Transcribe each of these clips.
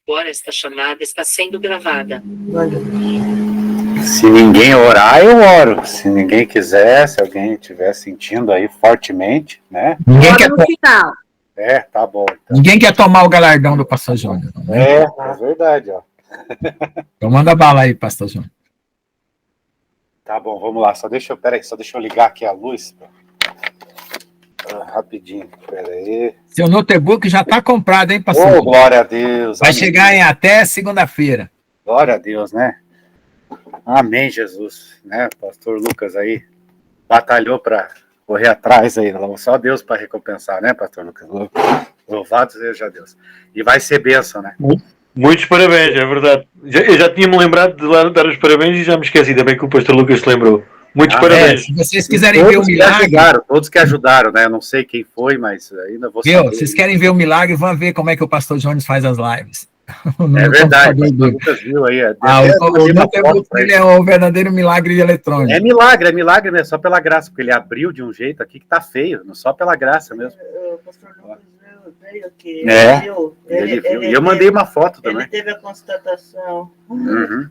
Agora esta chamada está sendo gravada. Se ninguém orar, eu oro. Se ninguém quiser, se alguém estiver sentindo aí fortemente, né? Ninguém quer no final. Tá bom. Então. Ninguém quer tomar o galardão do pastor Júnior. Né? É verdade, ó. Então manda bala aí, pastor Júnior. Tá bom, vamos lá. Só deixa eu ligar aqui a luz. Rapidinho, peraí. Seu notebook já está comprado, hein, pastor? Oh, glória a Deus. Vai chegar em até segunda-feira. Glória a Deus, né? Amém, Jesus. Né? Pastor Lucas aí batalhou para correr atrás aí. Só Deus para recompensar, né, pastor Lucas? Louvado seja Deus. E vai ser bênção, né? Muitos parabéns, é verdade. Eu já tinha-me lembrado de lá dar os parabéns e já me esqueci. Ainda bem que o pastor Lucas se lembrou. Muitos parabéns. Se vocês quiserem ver o milagre... Todos que ajudaram, né? Eu não sei quem foi, mas ainda vou saber. Vocês querem ver o milagre, vão ver como é que o pastor Jones faz as lives. É verdade, o Lucas viu aí. O notebook dele é o verdadeiro milagre eletrônico. É milagre mesmo, só pela graça, porque ele abriu de um jeito aqui que tá feio, só pela graça mesmo. O pastor Lucas veio aqui. Ele viu. E eu mandei uma foto também. Ele teve a constatação. Uhum.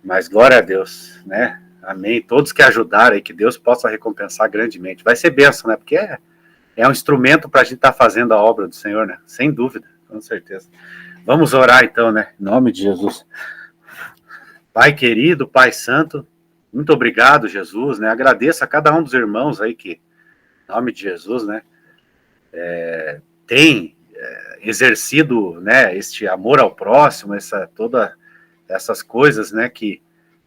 Mas glória a Deus, né? Amém. Todos que ajudaram aí, que Deus possa recompensar grandemente. Vai ser bênção, né? Porque é um instrumento para a gente estar fazendo a obra do Senhor, né? Sem dúvida, com certeza. Vamos orar então, né? Em nome de Jesus. Pai querido, Pai santo, muito obrigado, Jesus, né? Agradeço a cada um dos irmãos aí que, em nome de Jesus, né? Tem exercido, né? Este amor ao próximo, todas essas coisas, né? Que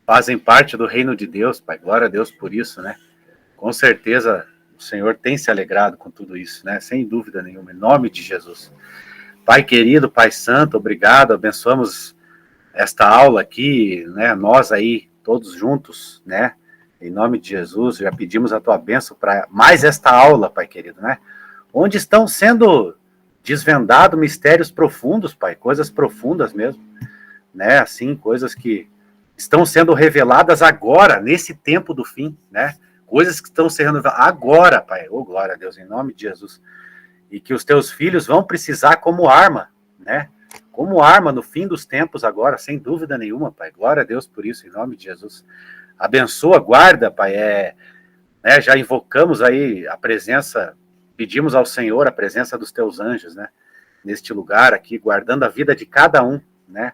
fazem parte do reino de Deus, Pai. Glória a Deus por isso, né? Com certeza o Senhor tem se alegrado com tudo isso, né? Sem dúvida nenhuma, em nome de Jesus. Pai querido, Pai santo, obrigado, abençoamos esta aula aqui, né? Nós aí, todos juntos, né? Em nome de Jesus, já pedimos a tua bênção para mais esta aula, Pai querido, né? Onde estão sendo desvendados mistérios profundos, Pai, coisas profundas mesmo, né? Assim, coisas que estão sendo reveladas agora, nesse tempo do fim, né? Coisas que estão sendo reveladas agora, Pai. Oh, glória a Deus, em nome de Jesus. E que os teus filhos vão precisar como arma, né? Como arma no fim dos tempos agora, sem dúvida nenhuma, Pai. Glória a Deus por isso, em nome de Jesus. Abençoa, guarda, Pai. Né? Já invocamos aí a presença, pedimos ao Senhor a presença dos teus anjos, né? Neste lugar aqui, guardando a vida de cada um, né?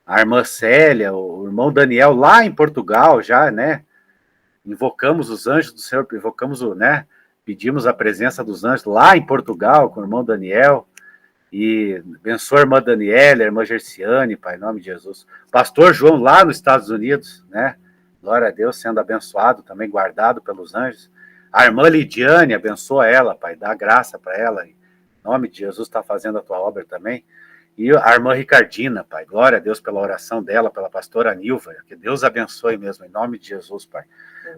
A irmã Célia, o irmão Daniel, lá em Portugal já, né? Invocamos os anjos do Senhor, né? Pedimos a presença dos anjos lá em Portugal, com o irmão Daniel. E abençoa a irmã Daniela, a irmã Gerciane, Pai, em nome de Jesus. Pastor João, lá nos Estados Unidos, né? Glória a Deus, sendo abençoado, também guardado pelos anjos. A irmã Lidiane, abençoa ela, Pai, dá graça para ela. Em nome de Jesus, está fazendo a tua obra também. E a irmã Ricardina, Pai, glória a Deus pela oração dela, pela pastora Nilva, que Deus abençoe mesmo, em nome de Jesus, Pai.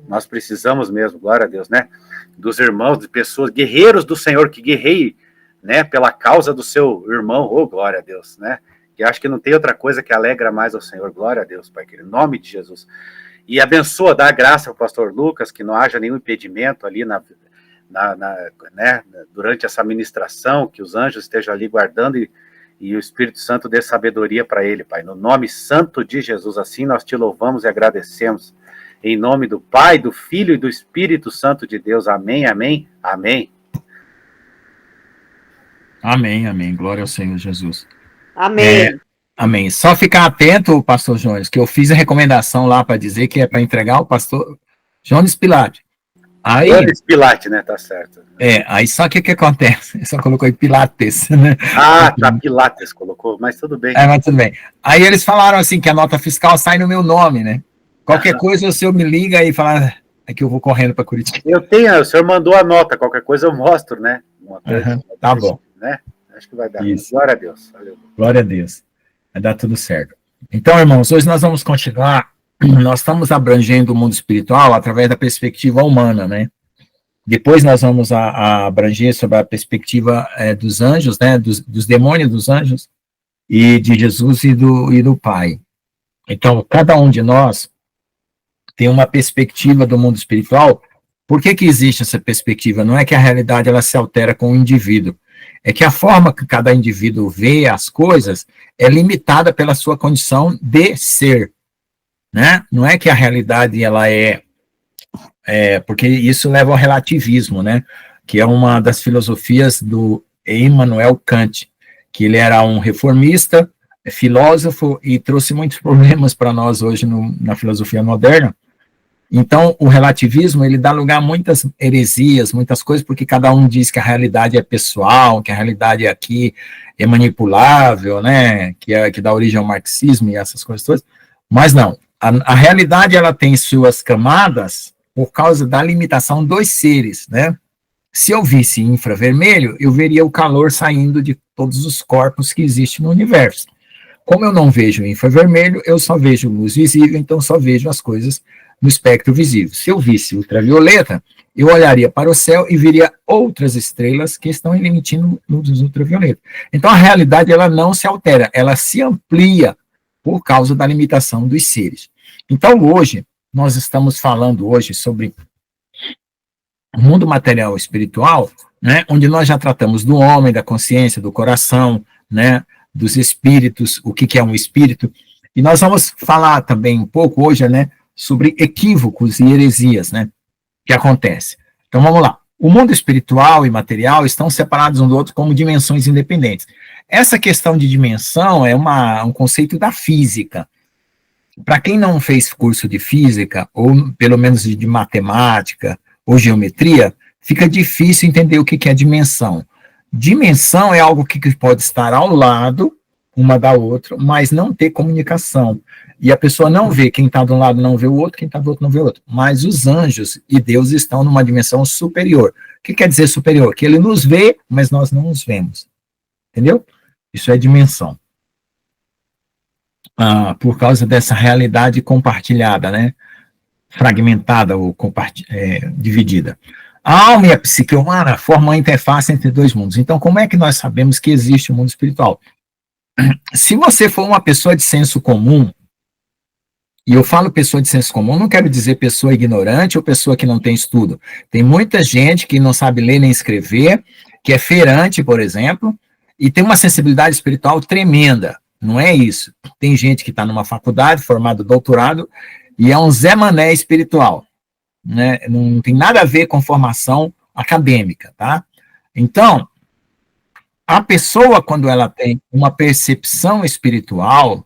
Nós precisamos mesmo, glória a Deus, né? Dos irmãos, de pessoas, guerreiros do Senhor, que guerreiem, né? Pela causa do seu irmão, oh, glória a Deus, né? Que acho que não tem outra coisa que alegra mais ao Senhor, glória a Deus, Pai, em nome de Jesus. E abençoa, dá graça ao pastor Lucas, que não haja nenhum impedimento ali né? Durante essa ministração, que os anjos estejam ali guardando e o Espírito Santo dê sabedoria para ele, Pai. No nome santo de Jesus, assim nós te louvamos e agradecemos. Em nome do Pai, do Filho e do Espírito Santo de Deus. Amém, amém, amém. Amém, amém. Glória ao Senhor Jesus. Amém. Amém. Só ficar atento, pastor Jones, que eu fiz a recomendação lá para dizer que é para entregar o pastor Jones Pilate. Aí, Pilate, né? Tá certo. Aí só que acontece? Ele só colocou aí Pilates, né? Ah, tá, Pilates colocou, mas tudo bem. Mas tudo bem. Aí eles falaram assim, que a nota fiscal sai no meu nome, né? Qualquer coisa o senhor me liga e fala que eu vou correndo para Curitiba. O senhor mandou a nota, qualquer coisa eu mostro, né? Tá bom. Né? Acho que vai dar. Isso. Glória a Deus. Valeu. Glória a Deus. Vai dar tudo certo. Então, irmãos, hoje nós vamos continuar. Nós estamos abrangendo o mundo espiritual através da perspectiva humana, né? Depois nós vamos abranger sobre a perspectiva dos anjos, né? Dos demônios dos anjos, e de Jesus e do Pai. Então, cada um de nós tem uma perspectiva do mundo espiritual. Por que existe essa perspectiva? Não é que a realidade ela se altera com o indivíduo. é que a forma que cada indivíduo vê as coisas é limitada pela sua condição de ser, né? Não é que a realidade ela porque isso leva ao relativismo, né? Que é uma das filosofias do Immanuel Kant, que ele era um reformista, filósofo e trouxe muitos problemas para nós hoje na filosofia moderna. Então, o relativismo, ele dá lugar a muitas heresias, muitas coisas, porque cada um diz que a realidade é pessoal, que a realidade aqui é manipulável, né, que dá origem ao marxismo e essas coisas todas, mas não. A realidade, ela tem suas camadas por causa da limitação dos seres, né? Se eu visse infravermelho, eu veria o calor saindo de todos os corpos que existem no universo. Como eu não vejo infravermelho, eu só vejo luz visível, então só vejo as coisas no espectro visível. Se eu visse ultravioleta, eu olharia para o céu e veria outras estrelas que estão emitindo luz ultravioleta. Então a realidade ela não se altera, ela se amplia por causa da limitação dos seres. Então hoje, nós estamos falando hoje sobre o mundo material e espiritual, né, onde nós já tratamos do homem, da consciência, do coração, né, dos espíritos, o que é um espírito, e nós vamos falar também um pouco hoje, né, sobre equívocos e heresias, né, que acontece. Então vamos lá. O mundo espiritual e material estão separados um do outro como dimensões independentes. Essa questão de dimensão é um conceito da física. Para quem não fez curso de física, ou pelo menos de matemática, ou geometria, fica difícil entender o que é dimensão. Dimensão é algo que pode estar ao lado, uma da outra, mas não ter comunicação. E a pessoa não vê, quem está de um lado não vê o outro, quem está do outro não vê o outro. Mas os anjos e Deus estão numa dimensão superior. O que quer dizer superior? Que ele nos vê, mas nós não nos vemos. Entendeu? Isso é dimensão. Por causa dessa realidade compartilhada, né? Fragmentada ou dividida. A alma e a psique humana formam a interface entre dois mundos. Então, como é que nós sabemos que existe o mundo espiritual? Se você for uma pessoa de senso comum, e eu falo pessoa de senso comum, não quero dizer pessoa ignorante ou pessoa que não tem estudo. Tem muita gente que não sabe ler nem escrever, que é feirante, por exemplo, e tem uma sensibilidade espiritual tremenda. Não é isso. Tem gente que está numa faculdade, formado doutorado, e é um Zé Mané espiritual, né? Não tem nada a ver com formação acadêmica, tá? Então, a pessoa, quando ela tem uma percepção espiritual,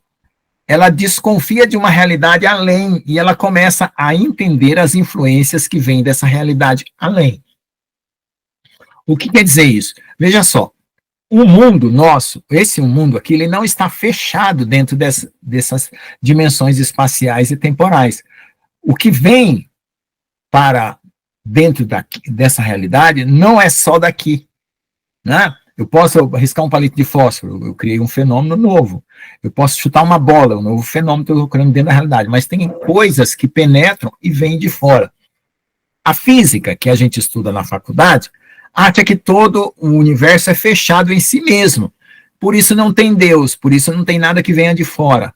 ela desconfia de uma realidade além, e ela começa a entender as influências que vêm dessa realidade além. O que quer dizer isso? Veja só, o mundo nosso, esse mundo aqui, ele não está fechado dentro dessas dimensões espaciais e temporais. O que vem para dentro dessa realidade não é só daqui, né? Eu posso riscar um palito de fósforo, eu criei um fenômeno novo. Eu posso chutar uma bola, um novo fenômeno que eu estou criando dentro da realidade. Mas tem coisas que penetram e vêm de fora. A física, que a gente estuda na faculdade, acha que todo o universo é fechado em si mesmo. Por isso não tem Deus, por isso não tem nada que venha de fora.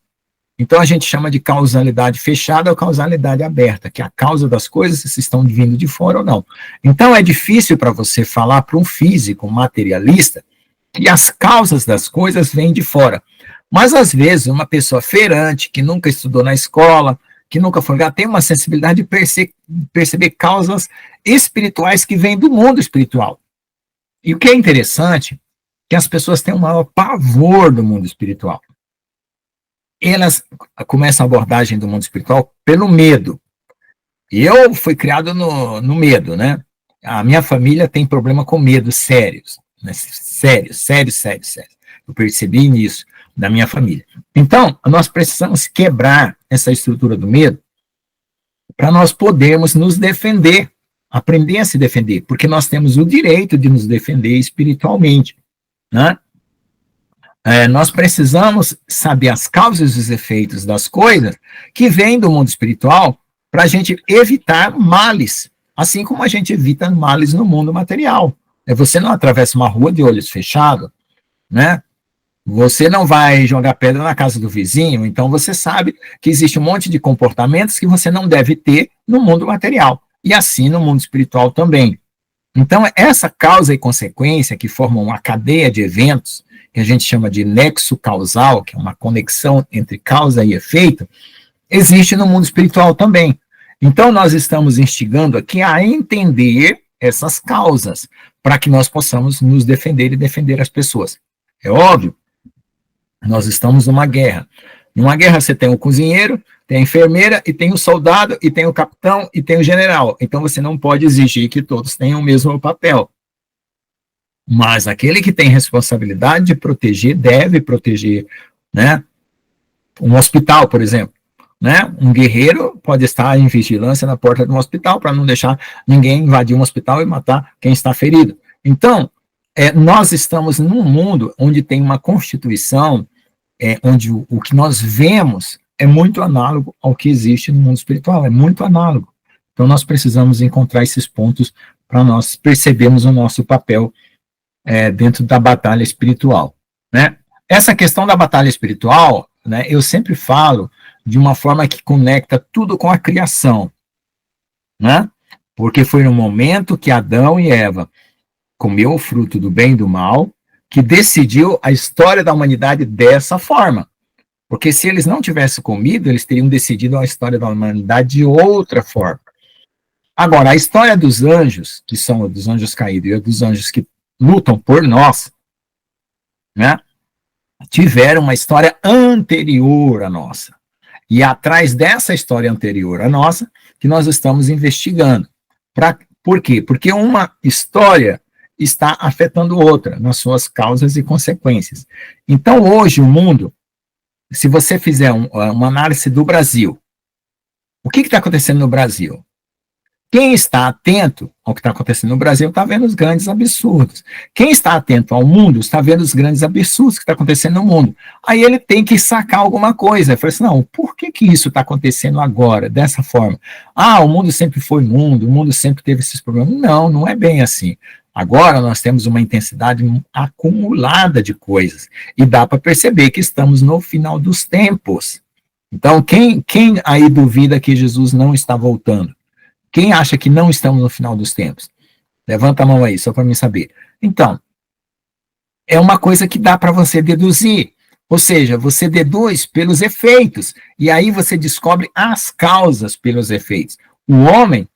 Então a gente chama de causalidade fechada ou causalidade aberta, que é a causa das coisas se estão vindo de fora ou não. Então é difícil para você falar para um físico materialista que as causas das coisas vêm de fora. Mas às vezes uma pessoa feirante, que nunca estudou na escola, que nunca foi lá, tem uma sensibilidade de perceber causas espirituais que vêm do mundo espiritual. E o que é interessante é que as pessoas têm um maior pavor do mundo espiritual. Elas começam a abordagem do mundo espiritual pelo medo. E eu fui criado no medo, né? A minha família tem problema com medo, sérios. Né? Sério. Eu percebi nisso, da minha família. Então, nós precisamos quebrar essa estrutura do medo para nós podermos nos defender, aprender a se defender, porque nós temos o direito de nos defender espiritualmente, né? Nós precisamos saber as causas e os efeitos das coisas que vêm do mundo espiritual para a gente evitar males, assim como a gente evita males no mundo material. Você não atravessa uma rua de olhos fechados, né? Você não vai jogar pedra na casa do vizinho, então você sabe que existe um monte de comportamentos que você não deve ter no mundo material, e assim no mundo espiritual também, Então, essa causa e consequência que formam uma cadeia de eventos, que a gente chama de nexo causal, que é uma conexão entre causa e efeito, existe no mundo espiritual também. Então, nós estamos instigando aqui a entender essas causas, para que nós possamos nos defender e defender as pessoas. É óbvio, nós estamos numa guerra. Numa guerra você tem o cozinheiro, tem a enfermeira, e tem o soldado, e tem o capitão, e tem o general. Então, você não pode exigir que todos tenham o mesmo papel. Mas aquele que tem responsabilidade de proteger, deve proteger, né? Um hospital, por exemplo. Né? Um guerreiro pode estar em vigilância na porta de um hospital para não deixar ninguém invadir um hospital e matar quem está ferido. Então, nós estamos num mundo onde tem uma constituição, onde o que nós vemos é muito análogo ao que existe no mundo espiritual, é muito análogo. Então, nós precisamos encontrar esses pontos para nós percebermos o nosso papel dentro da batalha espiritual. Né? Essa questão da batalha espiritual, né, eu sempre falo de uma forma que conecta tudo com a criação, né? Porque foi no momento que Adão e Eva comeu o fruto do bem e do mal, que decidiu a história da humanidade dessa forma. Porque se eles não tivessem comido, eles teriam decidido a história da humanidade de outra forma. Agora, a história dos anjos, que são dos anjos caídos, e dos anjos que lutam por nós, né? Tiveram uma história anterior à nossa. E atrás dessa história anterior à nossa, que nós estamos investigando. Por quê? Porque uma história está afetando outra, nas suas causas e consequências. Então, hoje, o mundo, se você fizer uma análise do Brasil, o que está acontecendo no Brasil? Quem está atento ao que está acontecendo no Brasil está vendo os grandes absurdos. Quem está atento ao mundo está vendo os grandes absurdos que está acontecendo no mundo. Aí ele tem que sacar alguma coisa. Ele fala assim, não, por que isso está acontecendo agora, dessa forma? Ah, o mundo sempre foi mundo, o mundo sempre teve esses problemas. Não, não é bem assim. Agora nós temos uma intensidade acumulada de coisas. E dá para perceber que estamos no final dos tempos. Então, quem aí duvida que Jesus não está voltando? Quem acha que não estamos no final dos tempos? Levanta a mão aí, só para mim saber. Então, é uma coisa que dá para você deduzir. Ou seja, você deduz pelos efeitos. E aí você descobre as causas pelos efeitos. O homem,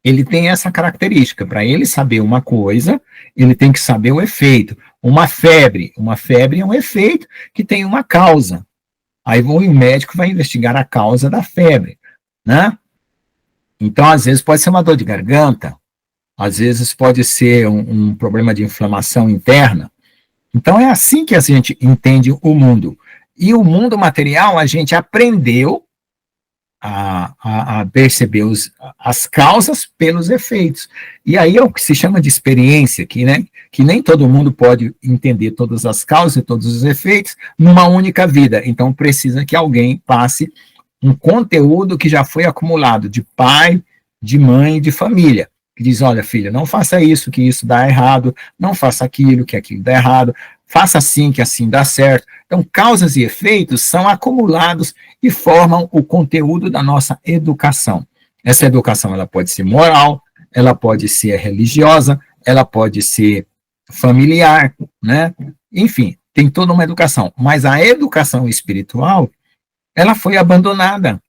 ele tem essa característica. Para ele saber uma coisa, ele tem que saber o efeito. Uma febre é um efeito que tem uma causa. Aí o médico vai investigar a causa da febre, né? Então, às vezes, pode ser uma dor de garganta, às vezes pode ser um problema de inflamação interna. Então, é assim que a gente entende o mundo. E o mundo material, a gente aprendeu a perceber as causas pelos efeitos. E aí é o que se chama de experiência, que nem todo mundo pode entender todas as causas e todos os efeitos numa única vida. Então, precisa que alguém passe um conteúdo que já foi acumulado de pai, de mãe e de família, que diz, olha, filha, não faça isso, que isso dá errado, não faça aquilo, que aquilo dá errado, faça assim, que assim dá certo. Então, causas e efeitos são acumulados e formam o conteúdo da nossa educação. Essa educação, ela pode ser moral, ela pode ser religiosa, ela pode ser familiar, né? Enfim, tem toda uma educação. Mas a educação espiritual, ela foi abandonada,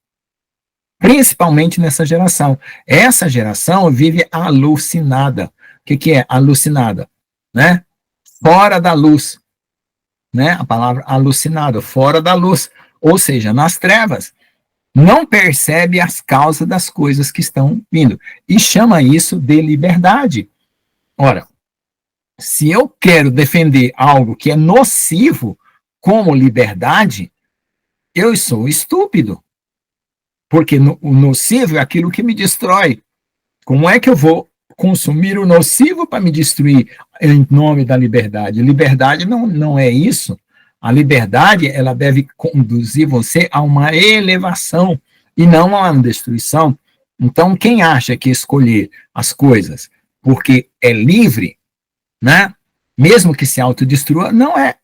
principalmente nessa geração. Essa geração vive alucinada. O que é alucinada? Né? Fora da luz. Né? A palavra alucinado, fora da luz. Ou seja, nas trevas. Não percebe as causas das coisas que estão vindo. E chama isso de liberdade. Ora, se eu quero defender algo que é nocivo como liberdade, eu sou estúpido, porque o nocivo é aquilo que me destrói. Como é que eu vou consumir o nocivo para me destruir em nome da liberdade? Liberdade não é isso. A liberdade, ela deve conduzir você a uma elevação e não a uma destruição. Então, quem acha que escolher as coisas porque é livre, né, mesmo que se autodestrua, não é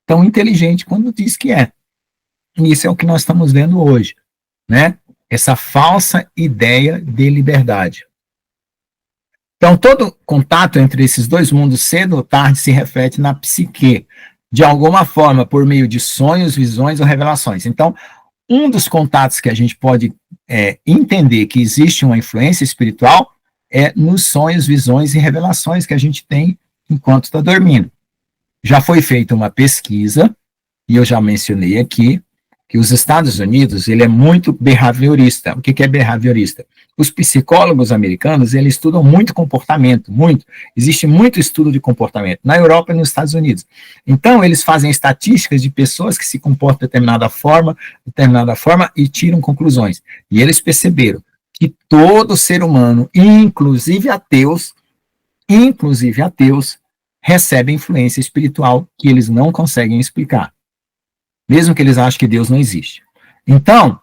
tão inteligente quando diz que é. E isso é o que nós estamos vendo hoje, né? Essa falsa ideia de liberdade. Então, todo contato entre esses dois mundos, cedo ou tarde, se reflete na psique, de alguma forma, por meio de sonhos, visões ou revelações. Então, um dos contatos que a gente pode entender que existe uma influência espiritual é nos sonhos, visões e revelações que a gente tem enquanto está dormindo. Já foi feita uma pesquisa, e eu já mencionei aqui, que os Estados Unidos, ele é muito behaviorista. O que é behaviorista? Os psicólogos americanos, eles estudam muito comportamento, muito. Existe muito estudo de comportamento, na Europa e nos Estados Unidos. Então, eles fazem estatísticas de pessoas que se comportam de determinada forma, e tiram conclusões. E eles perceberam que todo ser humano, inclusive ateus, recebe influência espiritual que eles não conseguem explicar, mesmo que eles achem que Deus não existe. Então,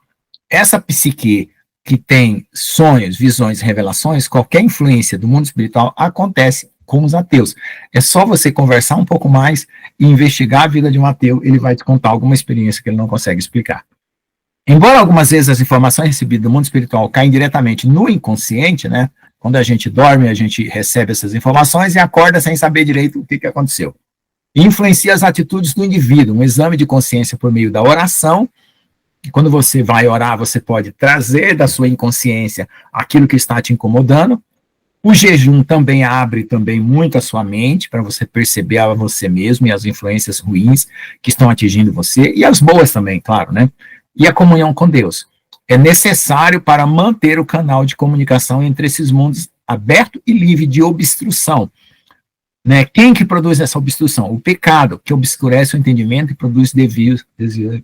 essa psique que tem sonhos, visões e revelações, qualquer influência do mundo espiritual acontece com os ateus. É só você conversar um pouco mais e investigar a vida de um ateu, ele vai te contar alguma experiência que ele não consegue explicar. Embora algumas vezes as informações recebidas do mundo espiritual caem diretamente no inconsciente, né? Quando a gente dorme, a gente recebe essas informações e acorda sem saber direito o que aconteceu. Influencia as atitudes do indivíduo, um exame de consciência por meio da oração. E quando você vai orar, você pode trazer da sua inconsciência aquilo que está te incomodando. O jejum também abre muito a sua mente, para você perceber a você mesmo e as influências ruins que estão atingindo você, e as boas também, claro, né? E a comunhão com Deus. É necessário para manter o canal de comunicação entre esses mundos aberto e livre de obstrução. Né? Quem que produz essa obstrução? O pecado, que obscurece o entendimento e produz desvio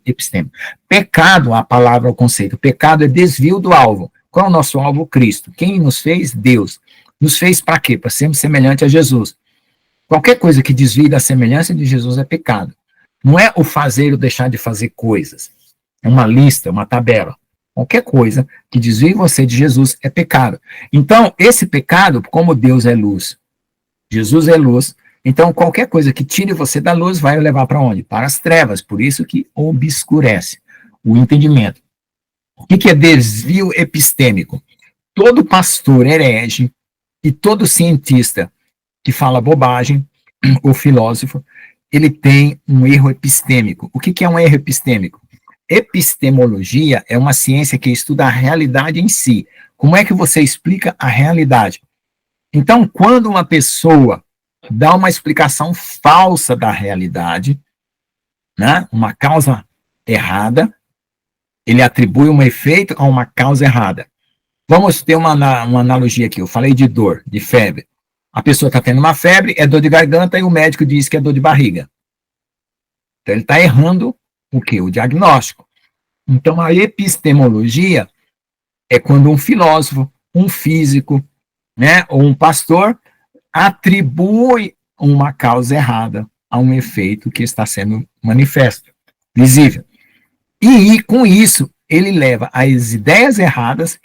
epistêmico. Pecado, a palavra, o conceito. Pecado é desvio do alvo. Qual é o nosso alvo? Cristo. Quem nos fez? Deus. Nos fez para quê? Para sermos semelhantes a Jesus. Qualquer coisa que desvie da semelhança de Jesus é pecado. Não é o fazer ou deixar de fazer coisas. É uma lista, uma tabela. Qualquer coisa que desvie você de Jesus é pecado. Então, esse pecado, como Deus é luz, Jesus é luz, então qualquer coisa que tire você da luz vai levar para onde? Para as trevas, por isso que obscurece o entendimento. O que é desvio epistêmico? Todo pastor herege e todo cientista que fala bobagem, ou filósofo, ele tem um erro epistêmico. O que é um erro epistêmico? Epistemologia é uma ciência que estuda a realidade em si. Como é que você explica a realidade? Então, quando uma pessoa dá uma explicação falsa da realidade, né, uma causa errada, ele atribui um efeito a uma causa errada. Vamos ter uma analogia aqui. Eu falei de dor, de febre. A pessoa está tendo uma febre, é dor de garganta, e o médico diz que é dor de barriga. Então, ele está errando o quê? O diagnóstico. Então, a epistemologia é quando um filósofo, um físico, né, ou um pastor atribui uma causa errada a um efeito que está sendo manifesto, visível. E com isso, ele leva as ideias erradas,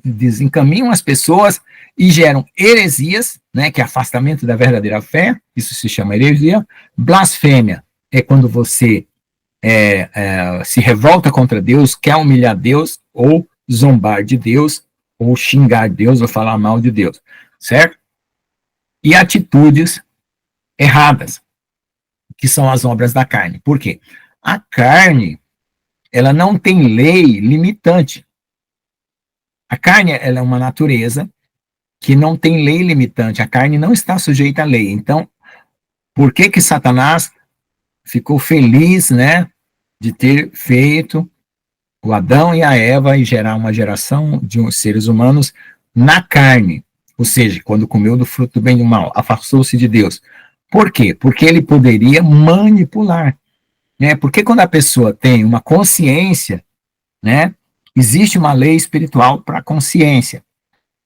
desencaminham as pessoas e geram heresias, né, que é afastamento da verdadeira fé, isso se chama heresia. Blasfêmia é quando você se revolta contra Deus, quer humilhar Deus, ou zombar de Deus, ou xingar Deus, ou falar mal de Deus, certo? E atitudes erradas, que são as obras da carne. Por quê? A carne, ela não tem lei limitante. A carne, ela é uma natureza que não tem lei limitante. A carne não está sujeita à lei. Então, por que Satanás ficou feliz, né, de ter feito o Adão e a Eva e gerar uma geração de seres humanos na carne? Ou seja, quando comeu do fruto do bem e do mal, afastou-se de Deus. Por quê? Porque ele poderia manipular. Né? Porque quando a pessoa tem uma consciência, né, existe uma lei espiritual para a consciência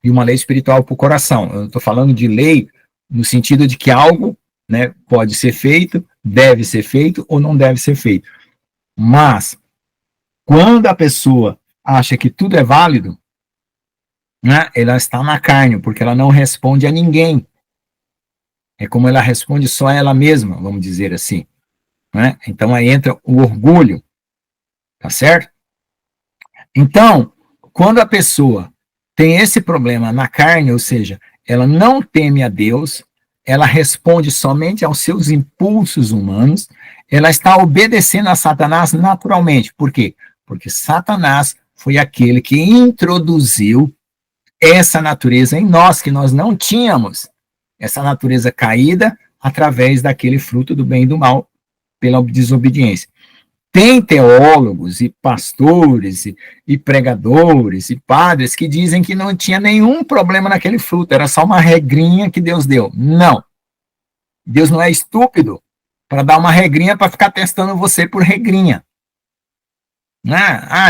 e uma lei espiritual para o coração. Eu estou falando de lei no sentido de que algo, né, pode ser feito, deve ser feito ou não deve ser feito. Mas, quando a pessoa acha que tudo é válido, né, ela está na carne, porque ela não responde a ninguém. É como ela responde só a ela mesma, vamos dizer assim. Né? Então, aí entra o orgulho, tá certo? Então, quando a pessoa tem esse problema na carne, ou seja, ela não teme a Deus, ela responde somente aos seus impulsos humanos, ela está obedecendo a Satanás naturalmente. Por quê? Porque Satanás foi aquele que introduziu essa natureza em nós, que nós não tínhamos, essa natureza caída através daquele fruto do bem e do mal, pela desobediência. Tem teólogos e pastores e pregadores e padres que dizem que não tinha nenhum problema naquele fruto, era só uma regrinha que Deus deu. Não. Deus não é estúpido para dar uma regrinha para ficar testando você por regrinha.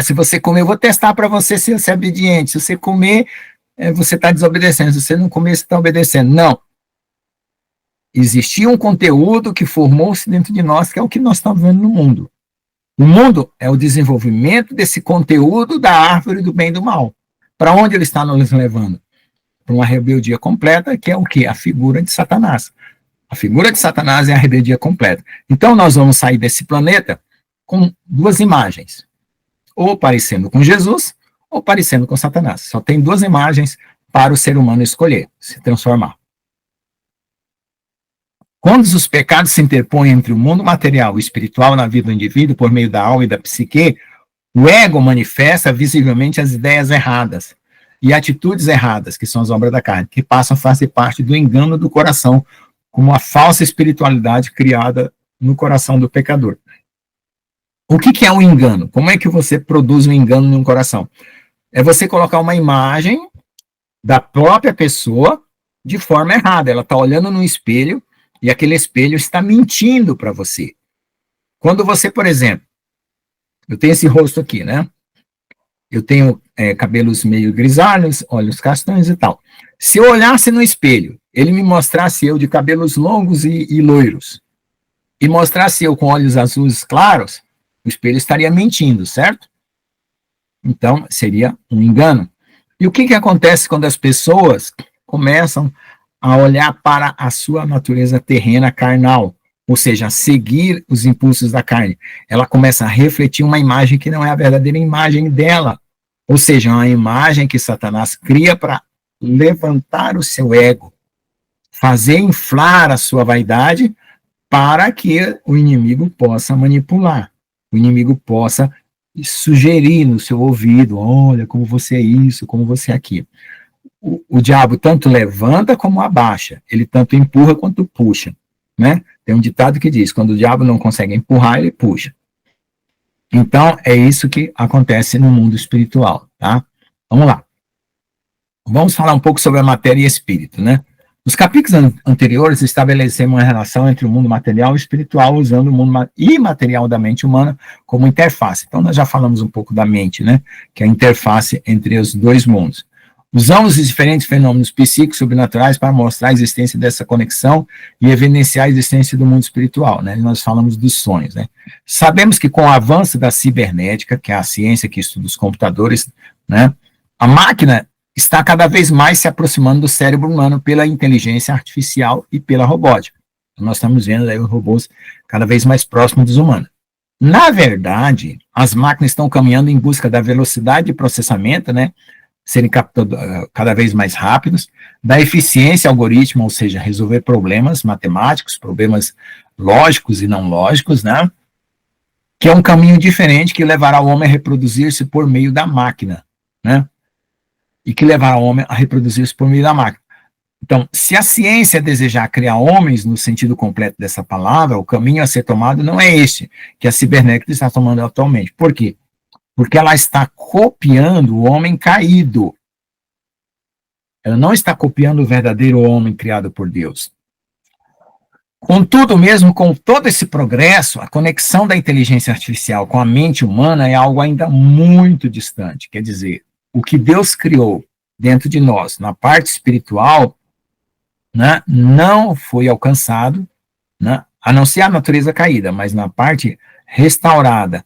Se você comer, eu vou testar para você se você é obediente. Se você comer, você está desobedecendo. Se você não comer, você está obedecendo. Não. Existia um conteúdo que formou-se dentro de nós, que é o que nós estamos vendo no mundo. O mundo é o desenvolvimento desse conteúdo da árvore do bem e do mal. Para onde ele está nos levando? Para uma rebeldia completa, que é o quê? A figura de Satanás. A figura de Satanás é a rebeldia completa. Então, nós vamos sair desse planeta com duas imagens. Ou parecendo com Jesus, ou parecendo com Satanás. Só tem duas imagens para o ser humano escolher, se transformar. Quando os pecados se interpõem entre o mundo material e espiritual na vida do indivíduo, por meio da alma e da psique, o ego manifesta visivelmente as ideias erradas e atitudes erradas, que são as obras da carne, que passam a fazer parte do engano do coração, como a falsa espiritualidade criada no coração do pecador. O que é um engano? Como é que você produz um engano no coração? É você colocar uma imagem da própria pessoa de forma errada. Ela está olhando no espelho e aquele espelho está mentindo para você. Quando você, por exemplo, eu tenho esse rosto aqui, né? Eu tenho cabelos meio grisalhos, olhos castanhos e tal. Se eu olhasse no espelho, ele me mostrasse eu de cabelos longos e loiros, e mostrasse eu com olhos azuis claros, o espelho estaria mentindo, certo? Então, seria um engano. E o que acontece quando as pessoas começam a olhar para a sua natureza terrena carnal, ou seja, a seguir os impulsos da carne? Ela começa a refletir uma imagem que não é a verdadeira imagem dela, ou seja, uma imagem que Satanás cria para levantar o seu ego, fazer inflar a sua vaidade para que o inimigo possa manipular, o inimigo possa sugerir no seu ouvido, olha como você é isso, como você é aquilo. O diabo tanto levanta como abaixa, ele tanto empurra quanto puxa, né? Tem um ditado que diz, quando o diabo não consegue empurrar, ele puxa. Então, é isso que acontece no mundo espiritual, tá? Vamos lá. Vamos falar um pouco sobre a matéria e espírito, né? Nos capítulos anteriores, estabelecemos uma relação entre o mundo material e espiritual, usando o mundo imaterial da mente humana como interface. Então, nós já falamos um pouco da mente, né? Que é a interface entre os dois mundos. Usamos os diferentes fenômenos psíquicos sobrenaturais para mostrar a existência dessa conexão e evidenciar a existência do mundo espiritual, né? Nós falamos dos sonhos, né? Sabemos que com o avanço da cibernética, que é a ciência que estuda os computadores, né? A máquina está cada vez mais se aproximando do cérebro humano pela inteligência artificial e pela robótica. Nós estamos vendo aí os robôs cada vez mais próximos dos humanos. Na verdade, as máquinas estão caminhando em busca da velocidade de processamento, né? Serem cada vez mais rápidos, da eficiência algorítmica, ou seja, resolver problemas matemáticos, problemas lógicos e não lógicos, né? Que é um caminho diferente que levará o homem a reproduzir-se por meio da máquina, né? E que levará o homem a reproduzir-se por meio da máquina. Então, se a ciência desejar criar homens no sentido completo dessa palavra, o caminho a ser tomado não é este, que a cibernética está tomando atualmente. Por quê? Porque ela está copiando o homem caído. Ela não está copiando o verdadeiro homem criado por Deus. Contudo, mesmo com todo esse progresso, a conexão da inteligência artificial com a mente humana é algo ainda muito distante. Quer dizer, o que Deus criou dentro de nós, na parte espiritual, né, não foi alcançado, né, a não ser a natureza caída, mas na parte restaurada,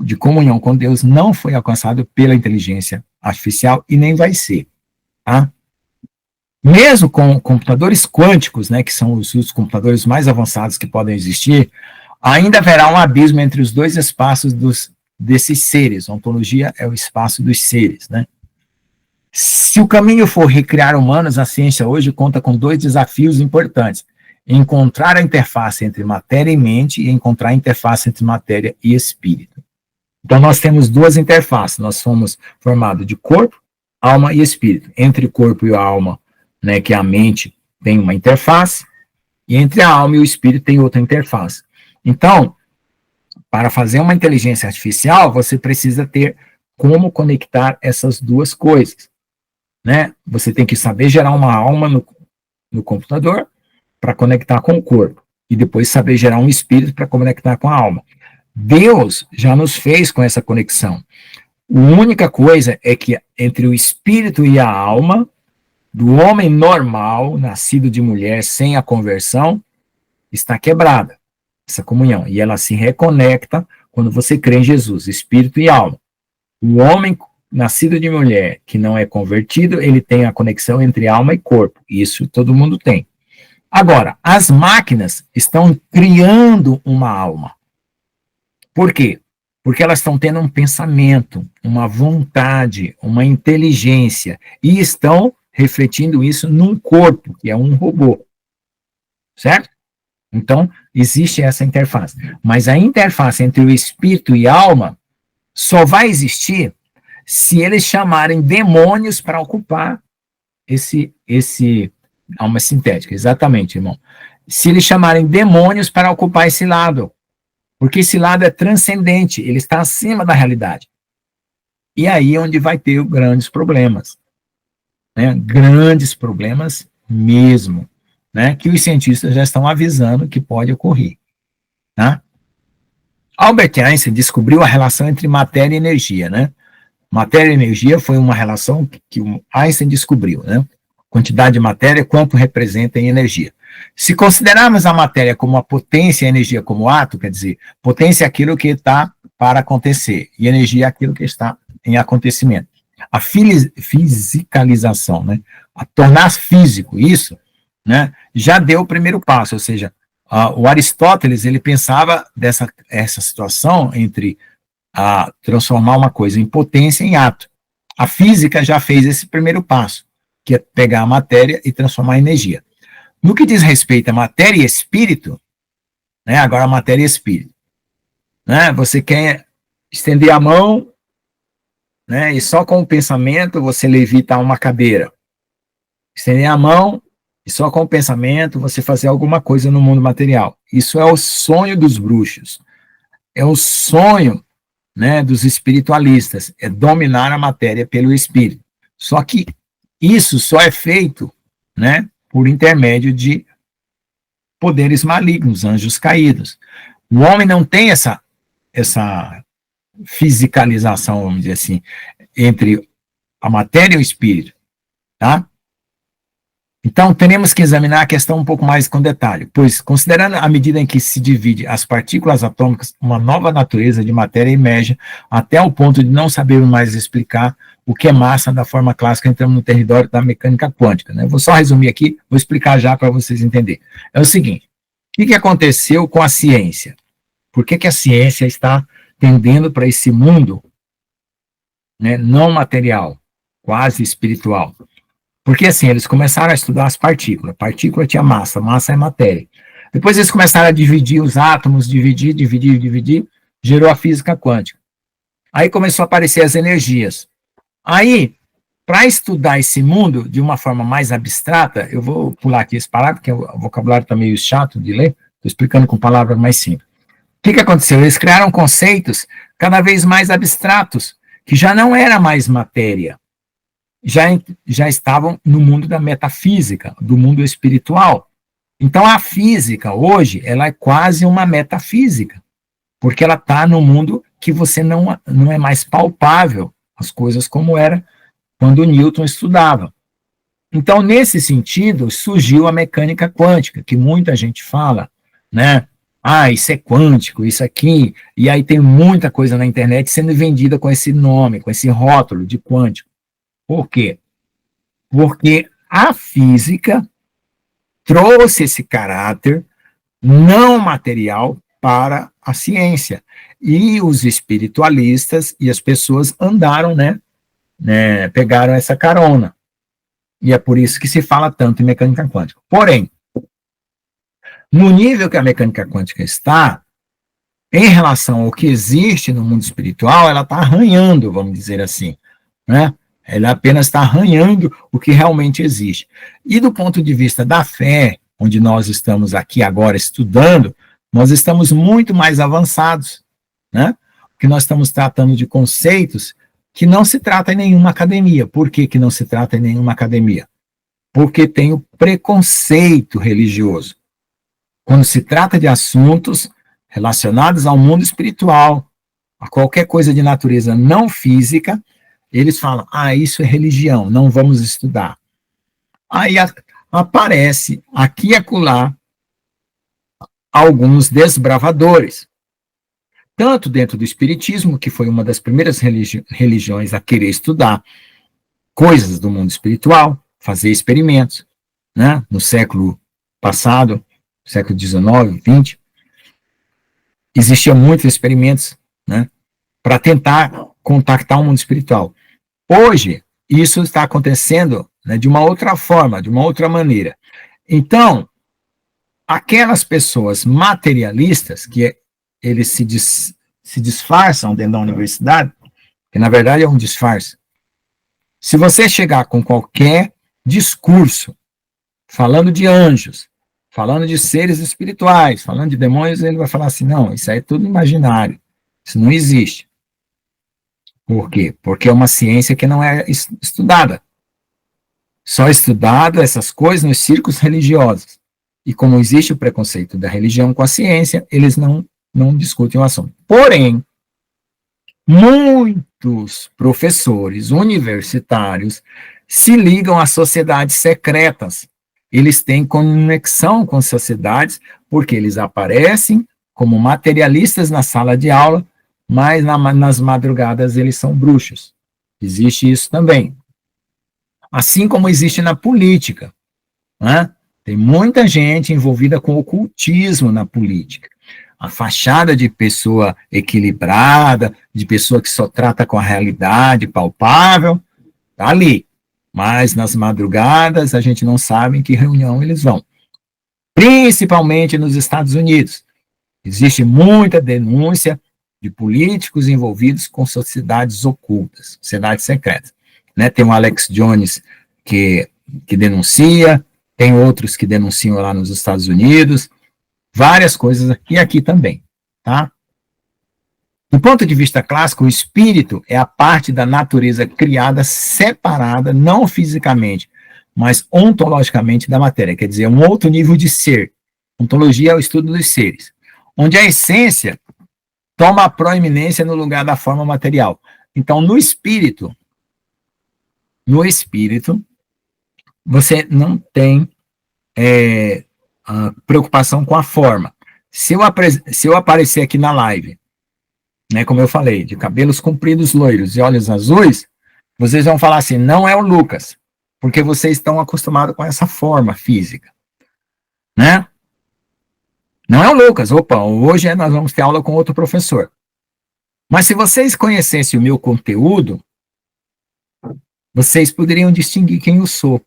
de comunhão com Deus, não foi alcançado pela inteligência artificial e nem vai ser, tá? Mesmo com computadores quânticos, né, que são os computadores mais avançados que podem existir, ainda haverá um abismo entre os dois espaços desses seres. A ontologia é o espaço dos seres, né? Se o caminho for recriar humanos, a ciência hoje conta com 2 desafios importantes: encontrar a interface entre matéria e mente e encontrar a interface entre matéria e espírito. Então, nós temos 2 interfaces. Nós somos formados de corpo, alma e espírito. Entre o corpo e a alma, né, que é a mente, tem uma interface, e entre a alma e o espírito tem outra interface. Então, para fazer uma inteligência artificial, você precisa ter como conectar essas 2 coisas, né? Você tem que saber gerar uma alma no computador para conectar com o corpo, e depois saber gerar um espírito para conectar com a alma. Deus já nos fez com essa conexão. A única coisa é que entre o espírito e a alma, do homem normal, nascido de mulher sem a conversão, está quebrada essa comunhão. E ela se reconecta quando você crê em Jesus, espírito e alma. O homem nascido de mulher que não é convertido, ele tem a conexão entre alma e corpo. Isso todo mundo tem. Agora, as máquinas estão criando uma alma. Por quê? Porque elas estão tendo um pensamento, uma vontade, uma inteligência, e estão refletindo isso num corpo, que é um robô. Certo? Então, existe essa interface. Mas a interface entre o espírito e a alma só vai existir se eles chamarem demônios para ocupar esse alma sintética. Exatamente, irmão. Se eles chamarem demônios para ocupar esse lado. Porque esse lado é transcendente, ele está acima da realidade. E aí é onde vai ter grandes problemas. Né? Grandes problemas mesmo. Né? Que os cientistas já estão avisando que pode ocorrer. Tá? Albert Einstein descobriu a relação entre matéria e energia. Né? Matéria e energia foi uma relação que o Einstein descobriu. Né? Quantidade de matéria, quanto representa em energia. Se considerarmos a matéria como a potência e a energia como ato, quer dizer, potência é aquilo que está para acontecer, e energia é aquilo que está em acontecimento. A fisicalização, né, a tornar físico isso, né, já deu o primeiro passo, ou seja, o Aristóteles, ele pensava essa situação entre transformar uma coisa em potência em ato. A física já fez esse primeiro passo, que é pegar a matéria e transformar em energia. No que diz respeito a matéria e espírito, né, agora matéria e espírito, né, você quer estender a mão, né, e só com o pensamento você levita uma cadeira. Estender a mão e só com o pensamento você fazer alguma coisa no mundo material. Isso é o sonho dos bruxos. É o sonho, né, dos espiritualistas, é dominar a matéria pelo espírito. Só que isso só é feito, né, por intermédio de poderes malignos, anjos caídos. O homem não tem essa fisicalização, vamos dizer assim, entre a matéria e o espírito, tá? Então, teremos que examinar a questão um pouco mais com detalhe, pois, considerando a medida em que se divide as partículas atômicas, uma nova natureza de matéria emerge até o ponto de não sabermos mais explicar o que é massa da forma clássica, entramos no território da mecânica quântica. Né? Vou só resumir aqui, vou explicar já para vocês entenderem. É o seguinte, o que aconteceu com a ciência? Por que a ciência está tendendo para esse mundo, né, não material, quase espiritual? Porque assim, eles começaram a estudar as partículas. Partícula tinha massa, massa é matéria. Depois eles começaram a dividir os átomos, dividir, gerou a física quântica. Aí começou a aparecer as energias. Aí, para estudar esse mundo de uma forma mais abstrata, eu vou pular aqui esse parágrafo, porque o vocabulário está meio chato de ler, estou explicando com palavras mais simples. O que aconteceu? Eles criaram conceitos cada vez mais abstratos, que já não era mais matéria. Já estavam no mundo da metafísica, do mundo espiritual. Então, a física, hoje, ela é quase uma metafísica, porque ela está no mundo que você não é mais palpável, as coisas como era quando Newton estudava. Então, nesse sentido, surgiu a mecânica quântica, que muita gente fala, né? Isso é quântico, isso aqui, e aí tem muita coisa na internet sendo vendida com esse nome, com esse rótulo de quântico. Por quê? Porque a física trouxe esse caráter não material para a ciência. E os espiritualistas e as pessoas andaram, né, né, pegaram essa carona. E é por isso que se fala tanto em mecânica quântica. Porém, no nível que a mecânica quântica está, em relação ao que existe no mundo espiritual, ela está arranhando, vamos dizer assim, né? Ela apenas está arranhando o que realmente existe. E do ponto de vista da fé, onde nós estamos aqui agora estudando, nós estamos muito mais avançados, né? Porque nós estamos tratando de conceitos que não se trata em nenhuma academia. Por que não se trata em nenhuma academia? Porque tem o preconceito religioso. Quando se trata de assuntos relacionados ao mundo espiritual, a qualquer coisa de natureza não física, eles falam, isso é religião, não vamos estudar. Aí aparece aqui e acolá alguns desbravadores, tanto dentro do espiritismo, que foi uma das primeiras religiões a querer estudar coisas do mundo espiritual, fazer experimentos, né? No século passado, século XIX, XX, existiam muitos experimentos, né, para tentar contactar o mundo espiritual. Hoje, isso está acontecendo, né, de uma outra forma, de uma outra maneira. Então, aquelas pessoas materialistas, que eles se disfarçam dentro da universidade, que na verdade é um disfarce. Se você chegar com qualquer discurso, falando de anjos, falando de seres espirituais, falando de demônios, ele vai falar assim, não, isso aí é tudo imaginário, isso não existe. Por quê? Porque é uma ciência que não é estudada. Só estudado essas coisas nos círculos religiosos. E como existe o preconceito da religião com a ciência, eles não discutem o assunto. Porém, muitos professores universitários se ligam a sociedades secretas. Eles têm conexão com sociedades, porque eles aparecem como materialistas na sala de aula, mas nas madrugadas eles são bruxos. Existe isso também. Assim como existe na política, né? Tem muita gente envolvida com ocultismo na política. A fachada de pessoa equilibrada, de pessoa que só trata com a realidade palpável, está ali. Mas nas madrugadas a gente não sabe em que reunião eles vão. Principalmente nos Estados Unidos. Existe muita denúncia de políticos envolvidos com sociedades ocultas, sociedades secretas. Né? Tem o Alex Jones que denuncia, tem outros que denunciam lá nos Estados Unidos, várias coisas aqui também, tá? Do ponto de vista clássico, o espírito é a parte da natureza criada separada, não fisicamente, mas ontologicamente da matéria, quer dizer, um outro nível de ser. Ontologia é o estudo dos seres, onde a essência toma a proeminência no lugar da forma material. Então, no espírito, você não tem preocupação com a forma. Se eu aparecer aqui na live, né, como eu falei, de cabelos compridos loiros e olhos azuis, vocês vão falar assim, não é o Lucas, porque vocês estão acostumados com essa forma física, né? Não é o Lucas, hoje nós vamos ter aula com outro professor. Mas se vocês conhecessem o meu conteúdo, vocês poderiam distinguir quem eu sou.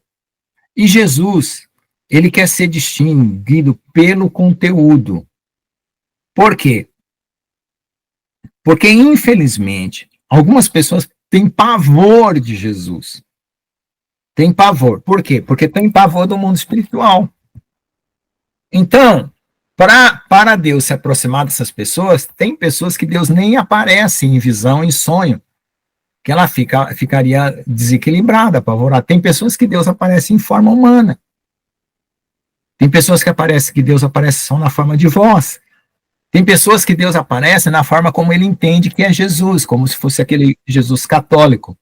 E Jesus, ele quer ser distinguido pelo conteúdo. Por quê? Porque, infelizmente, algumas pessoas têm pavor de Jesus. Tem pavor. Por quê? Porque tem pavor do mundo espiritual. Então, para Deus se aproximar dessas pessoas, tem pessoas que Deus nem aparece em visão, em sonho, que ela ficaria desequilibrada, apavorada. Tem pessoas que Deus aparece em forma humana. Tem pessoas que Deus aparece só na forma de voz. Tem pessoas que Deus aparece na forma como ele entende que é Jesus, como se fosse aquele Jesus católico.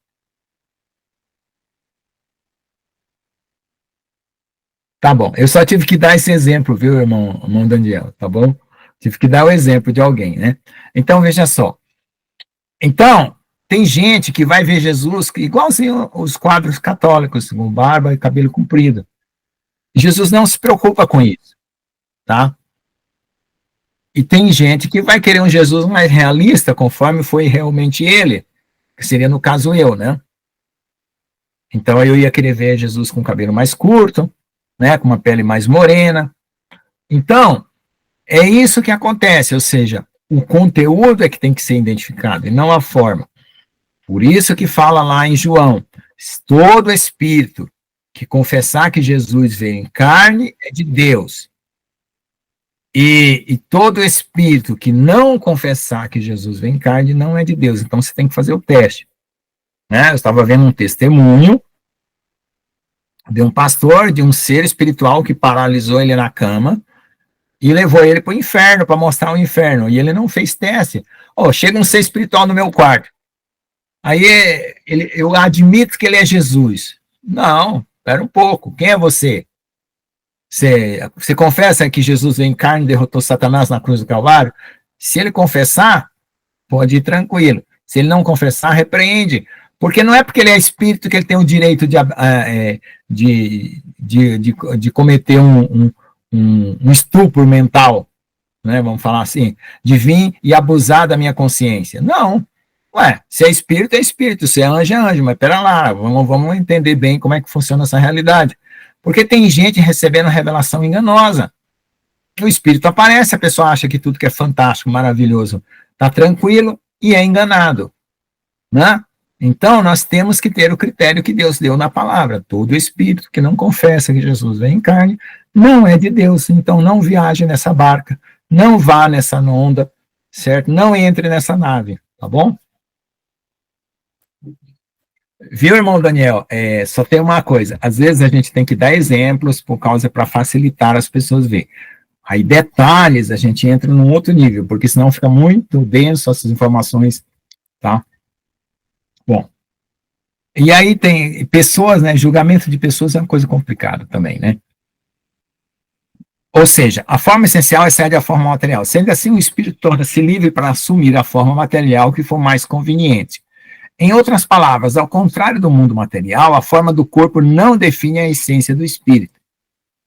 Tá bom, eu só tive que dar esse exemplo, viu, irmão Daniel, tá bom? Tive que dar o exemplo de alguém, né? Então, veja só. Então, tem gente que vai ver Jesus igualzinho os quadros católicos, com barba e cabelo comprido. Jesus não se preocupa com isso, tá? E tem gente que vai querer um Jesus mais realista, conforme foi realmente ele, que seria, no caso, eu, né? Então eu ia querer ver Jesus com o cabelo mais curto, né, com uma pele mais morena. Então, é isso que acontece, ou seja, o conteúdo é que tem que ser identificado, e não a forma. Por isso que fala lá em João, todo espírito que confessar que Jesus veio em carne é de Deus. E todo espírito que não confessar que Jesus veio em carne não é de Deus. Então você tem que fazer o teste. Né? Eu estava vendo um testemunho de um pastor, de um ser espiritual que paralisou ele na cama e levou ele para o inferno, para mostrar o inferno. E ele não fez teste. Chega um ser espiritual no meu quarto. Aí eu admito que ele é Jesus. Não, espera um pouco. Quem é você? Você confessa que Jesus veio em carne e derrotou Satanás na cruz do Calvário? Se ele confessar, pode ir tranquilo. Se ele não confessar, repreende. Porque não é porque ele é espírito que ele tem o direito de cometer um estupro mental, né, vamos falar assim, de vir e abusar da minha consciência. Não. Se é espírito, se é anjo, mas pera lá, vamos entender bem como é que funciona essa realidade. Porque tem gente recebendo revelação enganosa. O espírito aparece, a pessoa acha que tudo que é fantástico, maravilhoso, está tranquilo e é enganado. Né? Então, nós temos que ter o critério que Deus deu na palavra. Todo espírito que não confessa que Jesus veio em carne não é de Deus. Então, não viaje nessa barca, não vá nessa onda, certo? Não entre nessa nave, tá bom? Viu, irmão Daniel? Só tem uma coisa. Às vezes a gente tem que dar exemplos para facilitar as pessoas ver. Aí detalhes a gente entra num outro nível, porque senão fica muito denso essas informações, tá? Bom. E aí tem pessoas, né? Julgamento de pessoas é uma coisa complicada também, né? Ou seja, a forma essencial excede a forma material. Sendo assim, o espírito torna-se livre para assumir a forma material que for mais conveniente. Em outras palavras, ao contrário do mundo material, a forma do corpo não define a essência do espírito,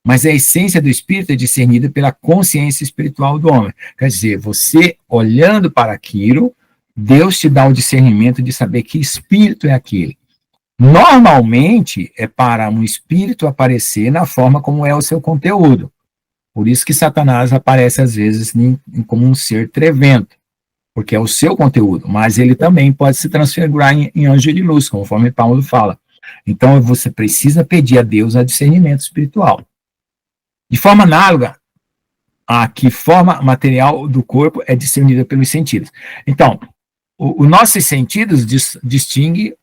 mas a essência do espírito é discernida pela consciência espiritual do homem. Quer dizer, você olhando para aquilo, Deus te dá o discernimento de saber que espírito é aquele. Normalmente, é para um espírito aparecer na forma como é o seu conteúdo. Por isso que Satanás aparece às vezes como um ser trevento, porque é o seu conteúdo, mas ele também pode se transfigurar em anjo de luz, conforme Paulo fala. Então, você precisa pedir a Deus a discernimento espiritual. De forma análoga, a que forma material do corpo é discernida pelos sentidos. Então, os nossos sentidos distinguem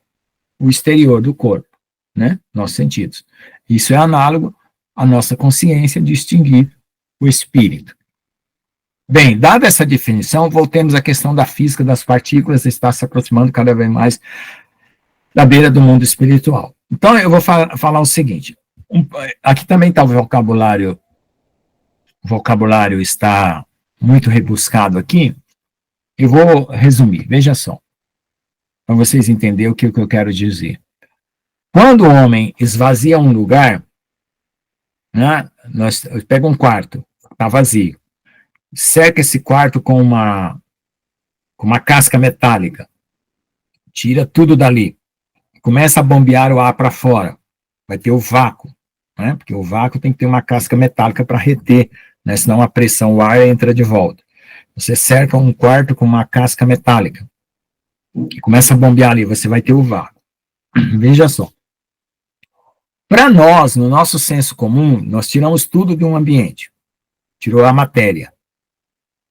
o exterior do corpo, né? Nossos sentidos. Isso é análogo à nossa consciência distinguir o espírito. Bem, dada essa definição, voltemos à questão da física das partículas, está se aproximando cada vez mais da beira do mundo espiritual. Então, eu vou falar o seguinte, aqui também está o vocabulário está muito rebuscado aqui, eu vou resumir, veja só, para vocês entenderem o que eu quero dizer. Quando o homem esvazia um lugar, né, pega um quarto, está vazio, cerca esse quarto com uma casca metálica, tira tudo dali, começa a bombear o ar para fora, vai ter o vácuo, né? Porque o vácuo tem que ter uma casca metálica para reter, né? Senão a pressão, o ar entra de volta. Você cerca um quarto com uma casca metálica, e começa a bombear ali, você vai ter o vácuo. Veja só. Para nós, no nosso senso comum, nós tiramos tudo de um ambiente, tirou a matéria.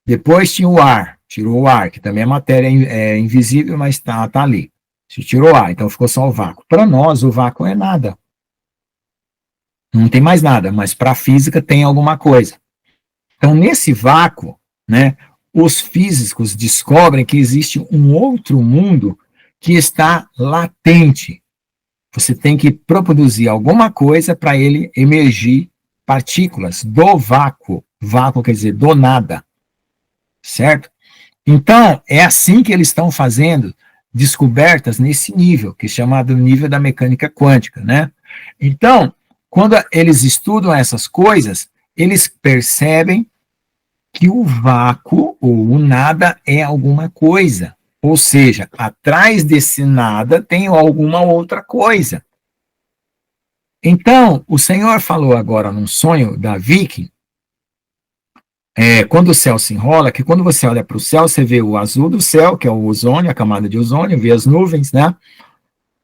Depois tinha o ar, tirou o ar, que também é matéria invisível, mas está ali. Se tirou o ar, então ficou só o vácuo. Para nós, o vácuo é nada. Não tem mais nada, mas para a física tem alguma coisa. Então, nesse vácuo, né, os físicos descobrem que existe um outro mundo que está latente. Você tem que produzir alguma coisa para ele emergir partículas do vácuo. Vácuo quer dizer do nada. Certo? Então, é assim que eles estão fazendo descobertas nesse nível, que é chamado nível da mecânica quântica, né? Então, quando eles estudam essas coisas, eles percebem que o vácuo, ou o nada, é alguma coisa. Ou seja, atrás desse nada tem alguma outra coisa. Então, o Senhor falou agora num sonho da Vicky, quando o céu se enrola, que quando você olha para o céu, você vê o azul do céu, que é o ozônio, a camada de ozônio, vê as nuvens, né?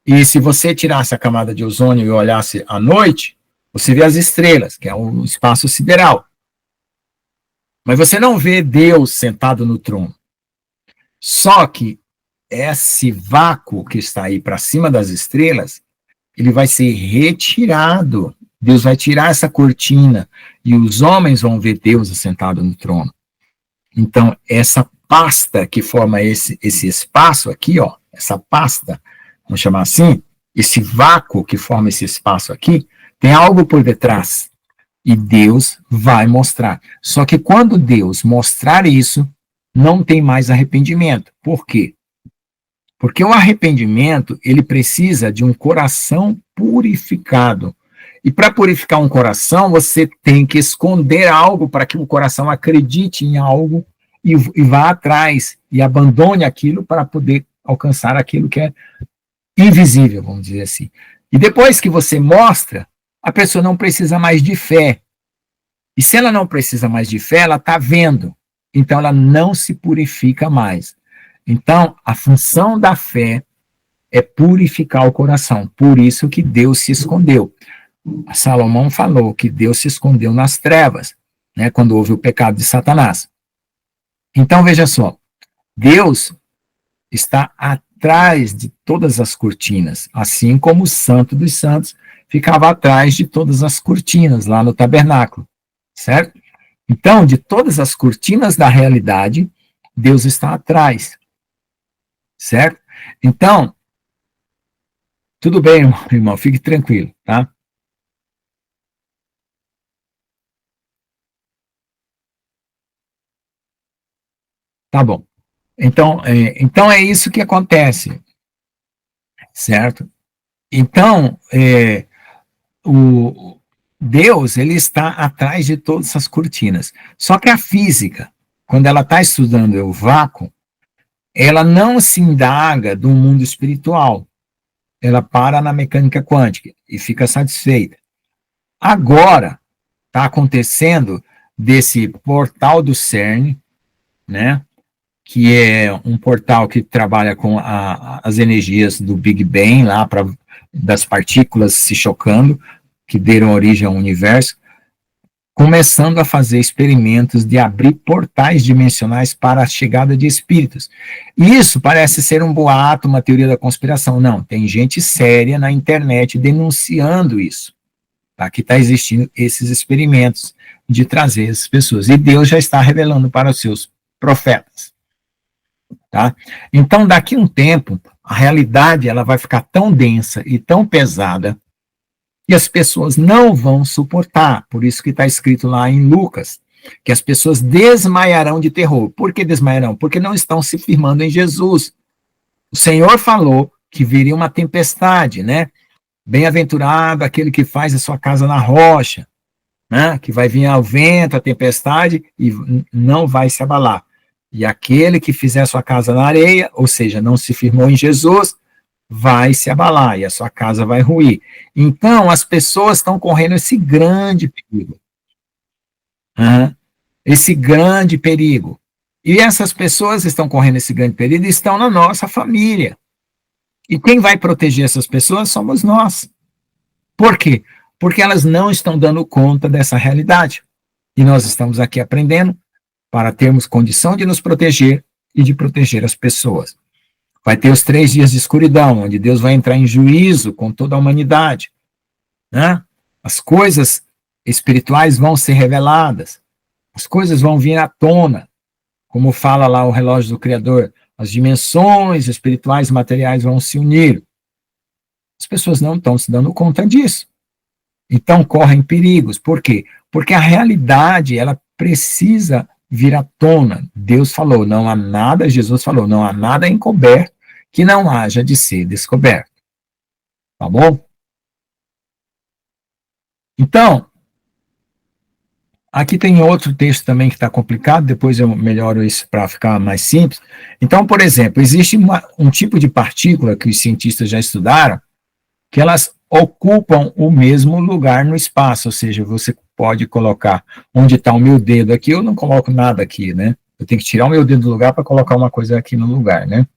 E se você tirasse a camada de ozônio e olhasse à noite, você vê as estrelas, que é o espaço sideral. Mas você não vê Deus sentado no trono. Só que esse vácuo que está aí para cima das estrelas, ele vai ser retirado. Deus vai tirar essa cortina e os homens vão ver Deus assentado no trono. Então, essa pasta que forma esse espaço aqui, ó, essa pasta, vamos chamar assim, esse vácuo que forma esse espaço aqui, tem algo por detrás. E Deus vai mostrar. Só que quando Deus mostrar isso, não tem mais arrependimento. Por quê? Porque o arrependimento, ele precisa de um coração purificado. E para purificar um coração, você tem que esconder algo para que o coração acredite em algo e vá atrás e abandone aquilo para poder alcançar aquilo que é invisível, vamos dizer assim. E depois que você mostra, a pessoa não precisa mais de fé. E se ela não precisa mais de fé, ela está vendo. Então ela não se purifica mais. Então, a função da fé é purificar o coração. Por isso que Deus se escondeu. Salomão falou que Deus se escondeu nas trevas, né, quando houve o pecado de Satanás. Então, veja só, Deus está atrás de todas as cortinas, assim como o Santo dos Santos ficava atrás de todas as cortinas lá no tabernáculo, certo? Então, de todas as cortinas da realidade, Deus está atrás, certo? Então, tudo bem, irmão, fique tranquilo, tá? Tá bom. Então é isso que acontece, certo? Então, o Deus, ele está atrás de todas essas cortinas. Só que a física, quando ela está estudando o vácuo, ela não se indaga do mundo espiritual. Ela para na mecânica quântica e fica satisfeita. Agora, está acontecendo desse portal do CERN, né? Que é um portal que trabalha com as energias do Big Bang, lá das partículas se chocando, que deram origem ao universo, começando a fazer experimentos de abrir portais dimensionais para a chegada de espíritos. E isso parece ser um boato, uma teoria da conspiração. Não, tem gente séria na internet denunciando isso, tá? Que está existindo esses experimentos de trazer essas pessoas. E Deus já está revelando para os seus profetas. Tá? Então, daqui a um tempo, a realidade ela vai ficar tão densa e tão pesada que as pessoas não vão suportar. Por isso que está escrito lá em Lucas, que as pessoas desmaiarão de terror. Por que desmaiarão? Porque não estão se firmando em Jesus. O Senhor falou que viria uma tempestade, né? Bem-aventurado aquele que faz a sua casa na rocha, né? Que vai vir ao vento, a tempestade, e não vai se abalar. E aquele que fizer a sua casa na areia, ou seja, não se firmou em Jesus, vai se abalar e a sua casa vai ruir. Então, as pessoas estão correndo esse grande perigo. Esse grande perigo. E essas pessoas estão correndo esse grande perigo e estão na nossa família. E quem vai proteger essas pessoas somos nós. Por quê? Porque elas não estão dando conta dessa realidade. E nós estamos aqui aprendendo para termos condição de nos proteger e de proteger as pessoas. Vai ter os 3 dias de escuridão, onde Deus vai entrar em juízo com toda a humanidade, né? As coisas espirituais vão ser reveladas, as coisas vão vir à tona, como fala lá o relógio do Criador, as dimensões espirituais e materiais vão se unir. As pessoas não estão se dando conta disso. Então correm perigos. Por quê? Porque a realidade, ela precisa vir à tona. Deus falou, não há nada, Jesus falou, não há nada encoberto que não haja de ser descoberto. Tá bom? Então, aqui tem outro texto também que está complicado, depois eu melhoro isso para ficar mais simples. Então, por exemplo, existe um tipo de partícula que os cientistas já estudaram, que elas ocupam o mesmo lugar no espaço, ou seja, você pode colocar onde está o meu dedo aqui, eu não coloco nada aqui, né? Eu tenho que tirar o meu dedo do lugar para colocar uma coisa aqui no lugar, né?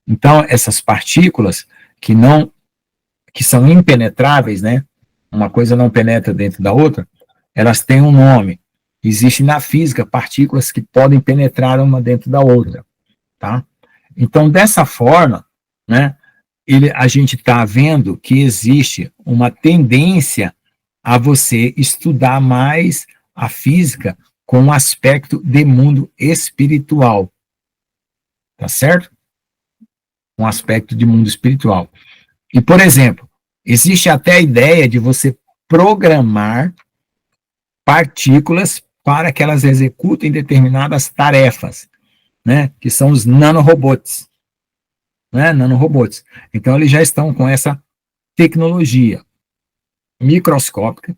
Então, essas partículas que são impenetráveis, né? Uma coisa não penetra dentro da outra, elas têm um nome. Existe na física partículas que podem penetrar uma dentro da outra, tá? Então, dessa forma, né, a gente está vendo que existe uma tendência a você estudar mais a física com um aspecto de mundo espiritual, tá certo? Um aspecto de mundo espiritual. E, por exemplo, existe até a ideia de você programar partículas para que elas executem determinadas tarefas, né, que são os nanorobots, né, nanorobots. Então, eles já estão com essa tecnologia microscópica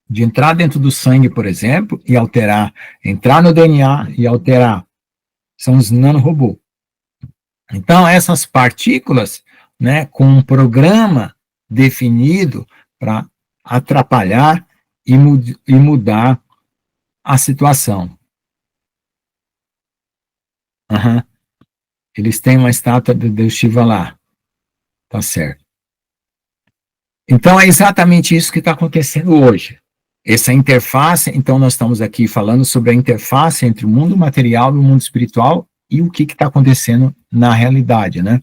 de entrar dentro do sangue, por exemplo, e alterar, entrar no DNA e alterar. São os nanorobôs. Então, essas partículas, né, com um programa definido para atrapalhar e mudar a situação. Uhum. Eles têm uma estátua de Deus Shiva lá. Tá certo. Então, é exatamente isso que está acontecendo hoje. Essa interface, então nós estamos aqui falando sobre a interface entre o mundo material e o mundo espiritual e o que está acontecendo na realidade, né?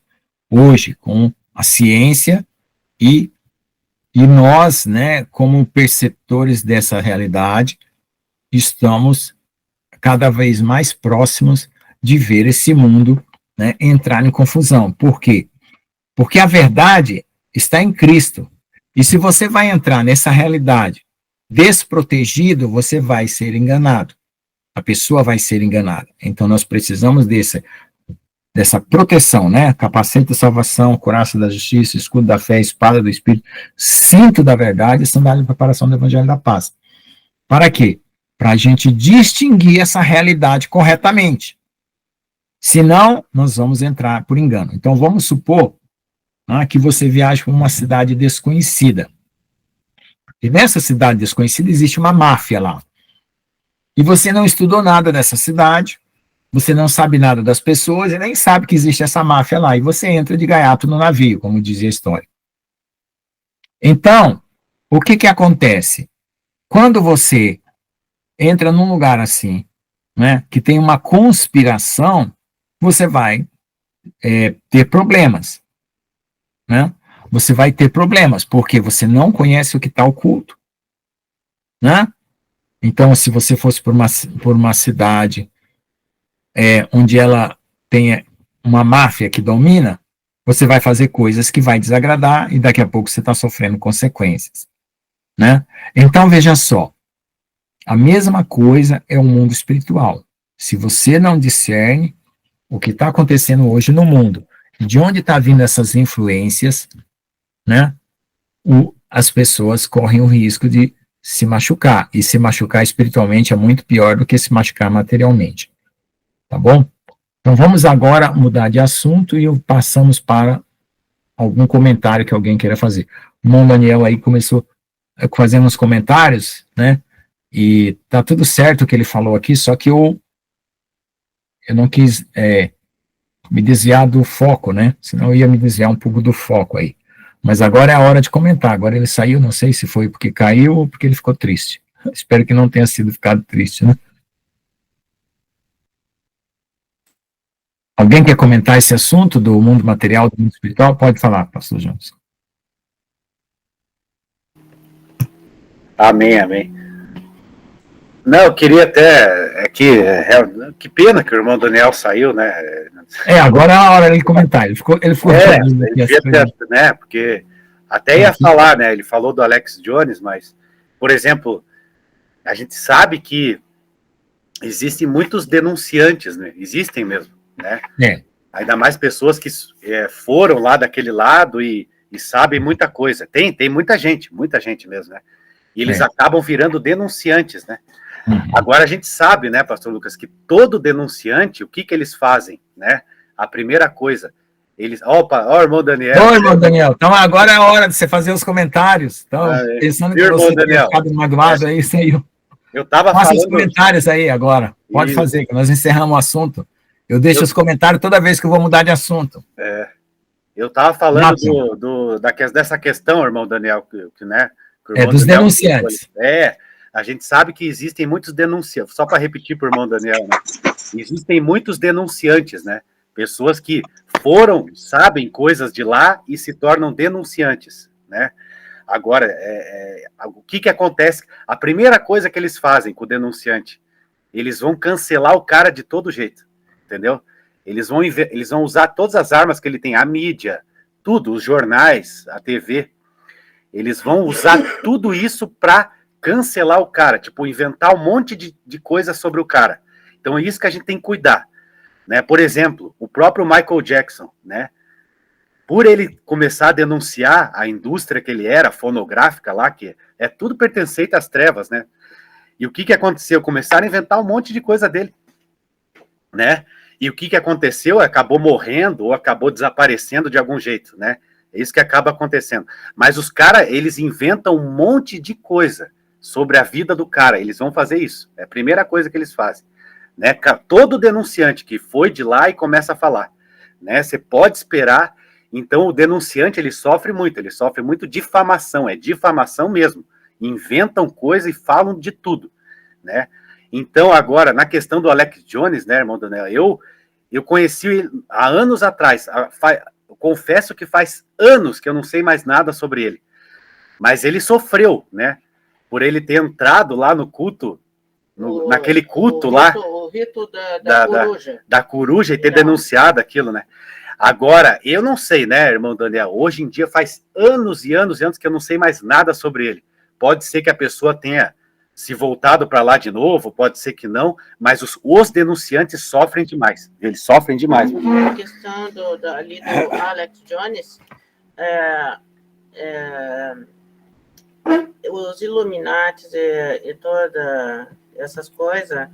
Hoje, com a ciência e nós, né, como perceptores dessa realidade, estamos cada vez mais próximos de ver esse mundo, né, entrar em confusão. Por quê? Porque a verdade está em Cristo. E se você vai entrar nessa realidade desprotegido, você vai ser enganado. A pessoa vai ser enganada. Então, nós precisamos dessa proteção, né? Capacete da salvação, couraça da justiça, escudo da fé, espada do Espírito, cinto da verdade e sandália de preparação do Evangelho da Paz. Para quê? Para a gente distinguir essa realidade corretamente. Senão, nós vamos entrar por engano. Então, vamos supor que você viaja para uma cidade desconhecida. E nessa cidade desconhecida existe uma máfia lá. E você não estudou nada dessa cidade, você não sabe nada das pessoas e nem sabe que existe essa máfia lá. E você entra de gaiato no navio, como dizia a história. Então, o que acontece? Quando você entra num lugar assim, né, que tem uma conspiração, você vai ter problemas, né? Você vai ter problemas, porque você não conhece o que está oculto, né? Então, se você fosse por uma cidade onde ela tenha uma máfia que domina, você vai fazer coisas que vai desagradar e daqui a pouco você está sofrendo consequências, né? Então, veja só, a mesma coisa é o mundo espiritual. Se você não discerne o que está acontecendo hoje no mundo, de onde está vindo essas influências, né? As pessoas correm o risco de se machucar, e se machucar espiritualmente é muito pior do que se machucar materialmente, tá bom? Então vamos agora mudar de assunto e passamos para algum comentário que alguém queira fazer. O irmão Daniel aí começou fazendo uns comentários, né? E tá tudo certo o que ele falou aqui, só que eu não quis me desviar do foco, né? Senão eu ia me desviar um pouco do foco aí. Mas agora é a hora de comentar. Agora ele saiu, não sei se foi porque caiu ou porque ele ficou triste. Espero que não tenha ficado triste, né? Alguém quer comentar esse assunto do mundo material, do mundo espiritual? Pode falar, pastor Jones. Amém, amém. Não, eu queria até que pena que o irmão Daniel saiu, né? Agora é a hora de comentar. Ele ficou né? Porque até ia falar, né? Ele falou do Alex Jones, mas, por exemplo, a gente sabe que existem muitos denunciantes, né? Existem mesmo, né? Ainda mais pessoas que foram lá daquele lado e sabem muita coisa. Tem muita gente mesmo, né? E eles acabam virando denunciantes, né? Agora a gente sabe, né, pastor Lucas, que todo denunciante, o que eles fazem, né? A primeira coisa, Eles, opa, ó, irmão Daniel. Oi, irmão Daniel. Então agora é a hora de você fazer os comentários. Então, pensando que Irmão você tinha Daniel. ficado magoado, é isso aí. Eu tava Faça os falando. comentários aí agora. Pode Isso. fazer, que nós encerramos o assunto. Eu deixo os comentários toda vez que eu vou mudar de assunto. Eu tava falando dessa questão, irmão Daniel, né? Que o irmão Dos Daniel denunciantes. a gente sabe que existem muitos denunciantes. Só para repetir para o irmão Daniel, né? Existem muitos denunciantes, né? Pessoas que sabem coisas de lá e se tornam denunciantes, né? Agora, o que acontece? A primeira coisa que eles fazem com o denunciante, eles vão cancelar o cara de todo jeito, entendeu? Eles vão usar todas as armas que ele tem, a mídia, tudo, os jornais, a TV, eles vão usar tudo isso para cancelar o cara, tipo, inventar um monte de coisa sobre o cara. Então é isso que a gente tem que cuidar, né? Por exemplo, o próprio Michael Jackson, né? Por ele começar a denunciar a indústria que ele era, fonográfica lá, que é tudo pertencente às trevas, né? E o que aconteceu? Começaram a inventar um monte de coisa dele, né? E o que aconteceu? Acabou morrendo ou acabou desaparecendo de algum jeito, né? É isso que acaba acontecendo. Mas os caras, eles inventam um monte de coisa sobre a vida do cara. Eles vão fazer isso. É a primeira coisa que eles fazem, né? Todo denunciante que foi de lá e começa a falar, né? Você pode esperar. Então, o denunciante, ele sofre muito difamação, é difamação mesmo. Inventam coisa e falam de tudo, né? Então, agora, na questão do Alex Jones, né, irmão Daniel, eu conheci ele há anos atrás, eu confesso que faz anos que eu não sei mais nada sobre ele, mas ele sofreu, né, por ele ter entrado lá no culto, naquele culto lá, o rito da coruja. Da coruja e ter denunciado aquilo, né. Agora, eu não sei, né, irmão Daniel, hoje em dia faz anos e anos e anos que eu não sei mais nada sobre ele. Pode ser que a pessoa tenha se voltado para lá de novo, pode ser que não, mas os denunciantes sofrem demais. Eles sofrem demais. A questão ali do Alex Jones, os Illuminatis e todas essas coisas,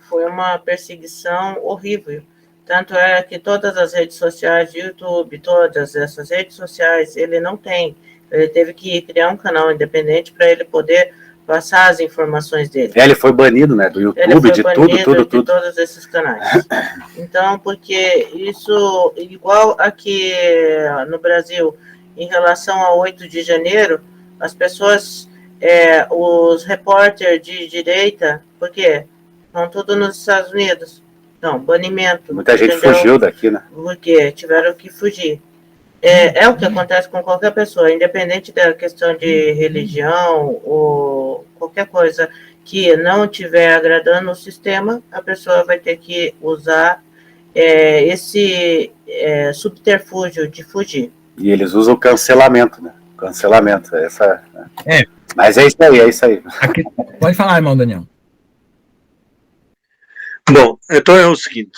foi uma perseguição horrível. Tanto é que todas as redes sociais, YouTube, todas essas redes sociais, ele não tem. Ele teve que criar um canal independente para ele poder passar as informações dele. Ele foi banido, né, do YouTube, de tudo. De todos esses canais. Então, porque isso, igual aqui no Brasil, em relação ao 8 de janeiro, as pessoas, os repórteres de direita, por quê? Estão tudo nos Estados Unidos. Não, banimento. Muita gente fugiu daqui, né? Porque tiveram que fugir. É o que acontece com qualquer pessoa, independente da questão de religião ou qualquer coisa que não estiver agradando o sistema, a pessoa vai ter que usar esse subterfúgio de fugir. E eles usam o cancelamento, né? Cancelamento, Mas é isso aí. Aqui, pode falar, irmão Daniel. Bom, então é o seguinte,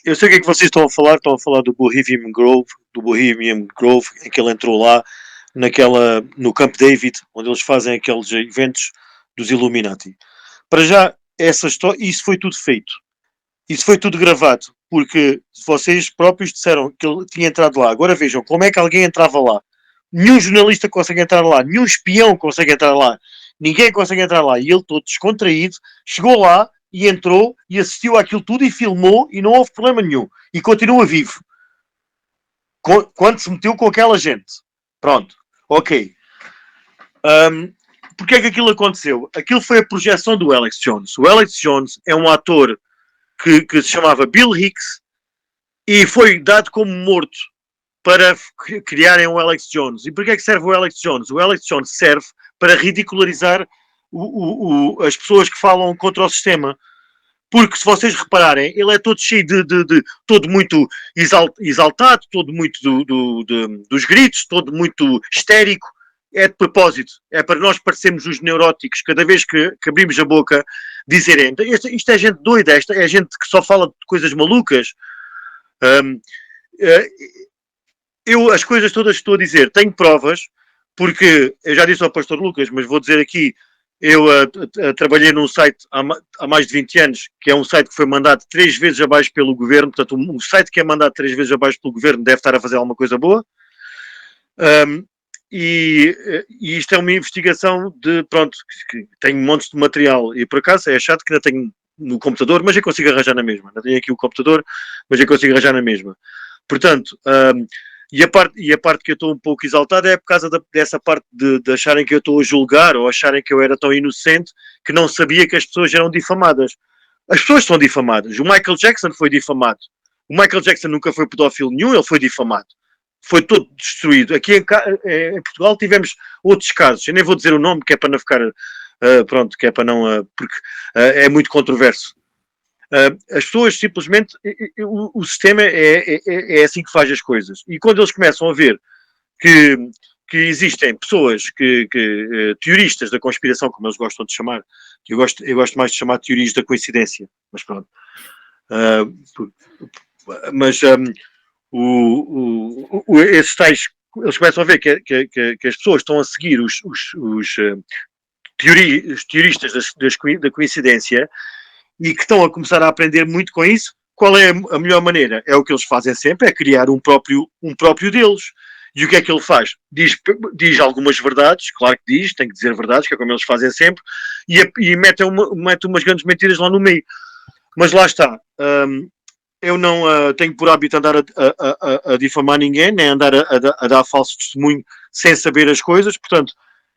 eu sei o que é que vocês estão a falar do Bohemian Grove, em que ele entrou lá, no Camp David, onde eles fazem aqueles eventos dos Illuminati. Para já, essa história, isso foi tudo feito, isso foi tudo gravado, porque vocês próprios disseram que ele tinha entrado lá. Agora vejam, como é que alguém entrava lá? Nenhum jornalista consegue entrar lá, nenhum espião consegue entrar lá, ninguém consegue entrar lá, e ele todo descontraído, chegou lá, e entrou e assistiu àquilo tudo e filmou e não houve problema nenhum. E continua vivo. Quando se meteu com aquela gente. Pronto. Ok. Porquê é que aquilo aconteceu? Aquilo foi a projeção do Alex Jones. O Alex Jones é um ator que se chamava Bill Hicks e foi dado como morto para criarem o Alex Jones. E porquê é que serve o Alex Jones? O Alex Jones serve para ridicularizar as pessoas que falam contra o sistema. Porque se vocês repararem, ele é todo cheio todo muito exaltado, todo muito dos gritos, todo muito histérico. É de propósito, é para nós parecermos os neuróticos, cada vez que abrimos a boca, dizerem, isto é gente doida, é gente que só fala de coisas malucas. Eu as coisas todas que estou a dizer, tenho provas, porque eu já disse ao pastor Lucas, mas vou dizer aqui, Eu trabalhei num site há mais de 20 anos, que é um site que foi mandado 3 vezes abaixo pelo governo. Portanto, um site que é mandado 3 vezes abaixo pelo governo deve estar a fazer alguma coisa boa. E isto é uma investigação de, pronto, que tenho montes de material. E por acaso é chato que ainda tenho no computador, mas eu consigo arranjar na mesma. Não tenho aqui o computador, mas eu consigo arranjar na mesma. Portanto, e a parte que eu estou um pouco exaltado é por causa dessa parte de acharem que eu estou a julgar ou acharem que eu era tão inocente que não sabia que as pessoas eram difamadas. As pessoas são difamadas. O Michael Jackson foi difamado. O Michael Jackson nunca foi pedófilo nenhum, ele foi difamado. Foi todo destruído. Aqui em Portugal tivemos outros casos. Eu nem vou dizer o nome, que é para não ficar... pronto, que é para não... porque é muito controverso. As pessoas simplesmente... O sistema é assim que faz as coisas. E quando eles começam a ver que existem pessoas teoristas da conspiração, como eles gostam de chamar, eu gosto mais de chamar teorias da coincidência, mas pronto. Esses tais, eles começam a ver que as pessoas estão a seguir os teoristas da coincidência e que estão a começar a aprender muito com isso. Qual é a melhor maneira? É o que eles fazem sempre, é criar um próprio deles. E o que é que ele faz? Diz algumas verdades, claro que diz, tem que dizer verdades, que é como eles fazem sempre, e mete umas grandes mentiras lá no meio. Mas lá está. Eu não tenho por hábito andar a difamar ninguém, nem andar a dar falso testemunho sem saber as coisas. Portanto,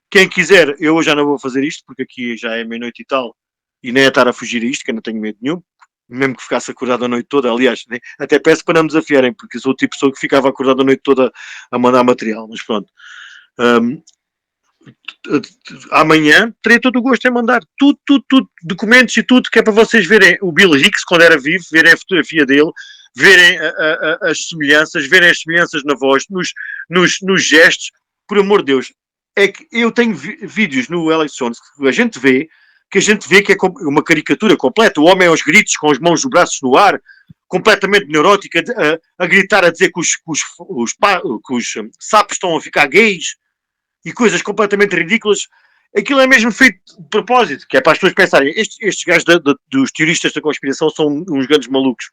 quem quiser, eu já não vou fazer isto, porque aqui já é meia-noite e tal, e nem é estar a fugir a isto, que eu não tenho medo nenhum, mesmo que ficasse acordado a noite toda. Aliás, até peço para não me desafiarem, porque eu sou o tipo de pessoa que ficava acordado a noite toda a mandar material, mas pronto. Amanhã terei todo o gosto em mandar tudo, documentos e tudo, que é para vocês verem o Bill Hicks quando era vivo, verem a fotografia dele, verem as semelhanças na voz, nos gestos. Por amor de Deus, é que eu tenho vídeos no Alex Jones que a gente vê que é uma caricatura completa. O homem aos gritos, com as mãos e os braços no ar, completamente neurótico, a gritar, a dizer que os sapos estão a ficar gays e coisas completamente ridículas. Aquilo é mesmo feito de propósito, que é para as pessoas pensarem, estes gajos dos teoristas da conspiração são uns grandes malucos.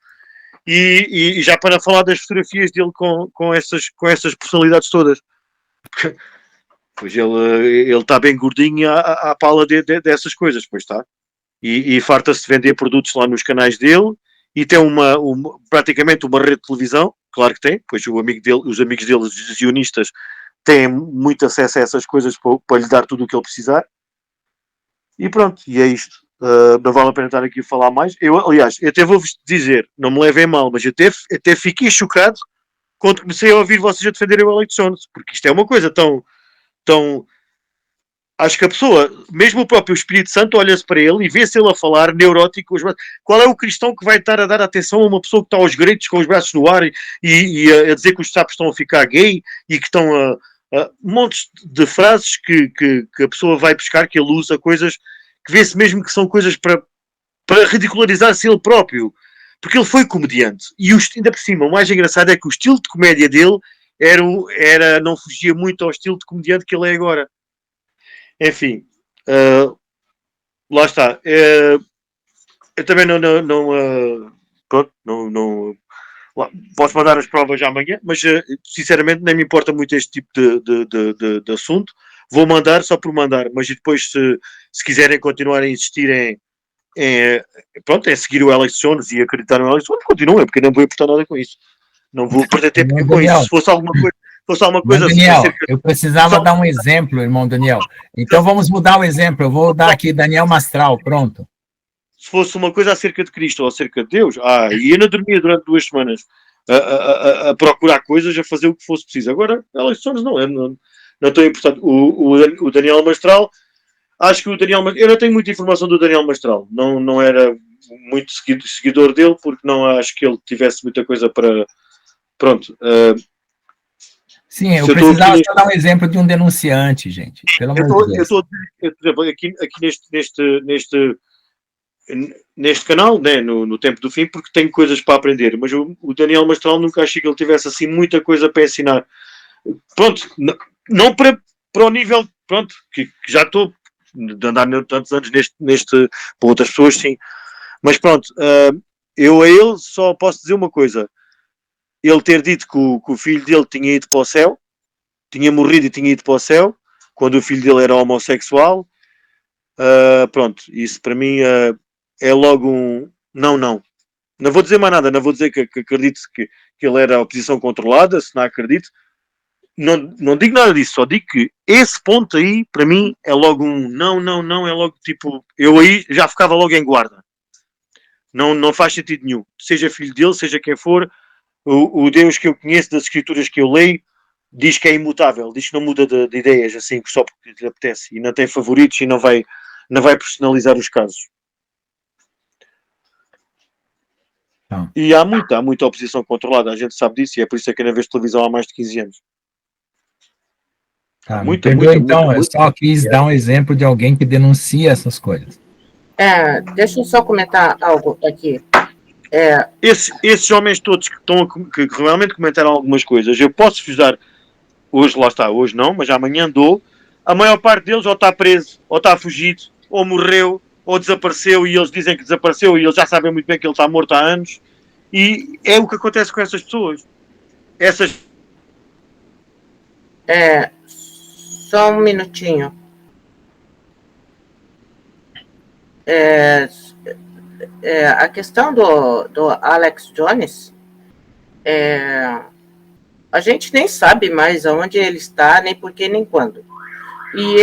E já para falar das fotografias dele com essas personalidades todas. Pois ele está bem gordinho à pala dessas coisas, pois está. E farta-se de vender produtos lá nos canais dele, e tem praticamente uma rede de televisão, claro que tem, pois os amigos dele, os sionistas, têm muito acesso a essas coisas para lhe dar tudo o que ele precisar. E pronto, e é isto. Não vale a pena estar aqui a falar mais. Aliás, eu até vou-vos dizer, não me levem mal, mas eu até fiquei chocado quando comecei a ouvir vocês a defenderem o Alex Jones, porque isto é uma coisa tão... Acho que a pessoa, mesmo o próprio Espírito Santo, olha-se para ele e vê-se ele a falar neurótico. Qual é o cristão que vai estar a dar atenção a uma pessoa que está aos gritos com os braços no ar e a dizer que os sapos estão a ficar gay e que estão montes de frases que a pessoa vai buscar, que ele usa, coisas que vê-se mesmo que são coisas para ridicularizar-se ele próprio, porque ele foi comediante. E ainda por cima, o mais engraçado é que o estilo de comédia dele não fugia muito ao estilo de comediante que ele é agora. Enfim, lá está. Eu também pronto, não posso mandar as provas já amanhã, mas sinceramente nem me importa muito este tipo de assunto. Vou mandar só por mandar, mas depois se quiserem continuar a insistir pronto, em seguir o Alex Jones e acreditar no Alex Jones, continuem, porque eu não vou importar nada com isso. Não vou perder tempo com isso. Se fosse alguma coisa... Daniel, eu precisava dar um exemplo, irmão Daniel. Então vamos mudar o exemplo. Eu vou dar aqui Daniel Mastral, pronto. Se fosse uma coisa acerca de Cristo ou acerca de Deus, e eu não dormia durante 2 semanas a procurar coisas, a fazer o que fosse preciso. Agora, Alex Jones não estou importante. O Daniel Mastral, acho que eu não tenho muita informação do Daniel Mastral. Não era muito seguidor dele, porque não acho que ele tivesse muita coisa para... Pronto. Sim, eu precisava só dar um exemplo de um denunciante, gente. Pelo amor de Deus. Eu estou aqui neste canal, né, no Tempo do Fim, porque tenho coisas para aprender, mas o Daniel Mastral nunca achei que ele tivesse assim muita coisa para ensinar. Pronto, não para o nível, pronto, que já estou de andar tantos anos para outras pessoas, sim. Mas pronto, eu a ele só posso dizer uma coisa. Ele ter dito que o filho dele tinha ido para o céu, tinha morrido e tinha ido para o céu, quando o filho dele era homossexual, pronto, isso para mim é logo um não, não. Não vou dizer mais nada, não vou dizer que acredito que ele era a oposição controlada, se não acredito. Não digo nada disso, só digo que esse ponto aí, para mim, é logo um não, não, não, é logo tipo, eu aí já ficava logo em guarda. Não faz sentido nenhum. Seja filho dele, seja quem for, o Deus que eu conheço, das escrituras que eu leio, diz que é imutável, diz que não muda de ideias, assim, só porque lhe apetece, e não tem favoritos e não vai personalizar os casos. Não. E há muita oposição controlada, a gente sabe disso, e é por isso que eu não vejo televisão há mais de 15 anos. Tá, Muita, me perdoa, então, eu muita. só quis dar um exemplo de alguém que denuncia essas coisas. Deixa eu só comentar algo aqui. Esses homens todos que realmente comentaram algumas coisas, eu posso vos dar, hoje lá está, hoje não, mas amanhã dou, a maior parte deles ou está preso, ou está fugido, ou morreu, ou desapareceu, e eles dizem que desapareceu, e eles já sabem muito bem que ele está morto há anos, e é o que acontece com essas pessoas. Só um minutinho. A questão do Alex Jones, a gente nem sabe mais aonde ele está, nem por que, nem quando. E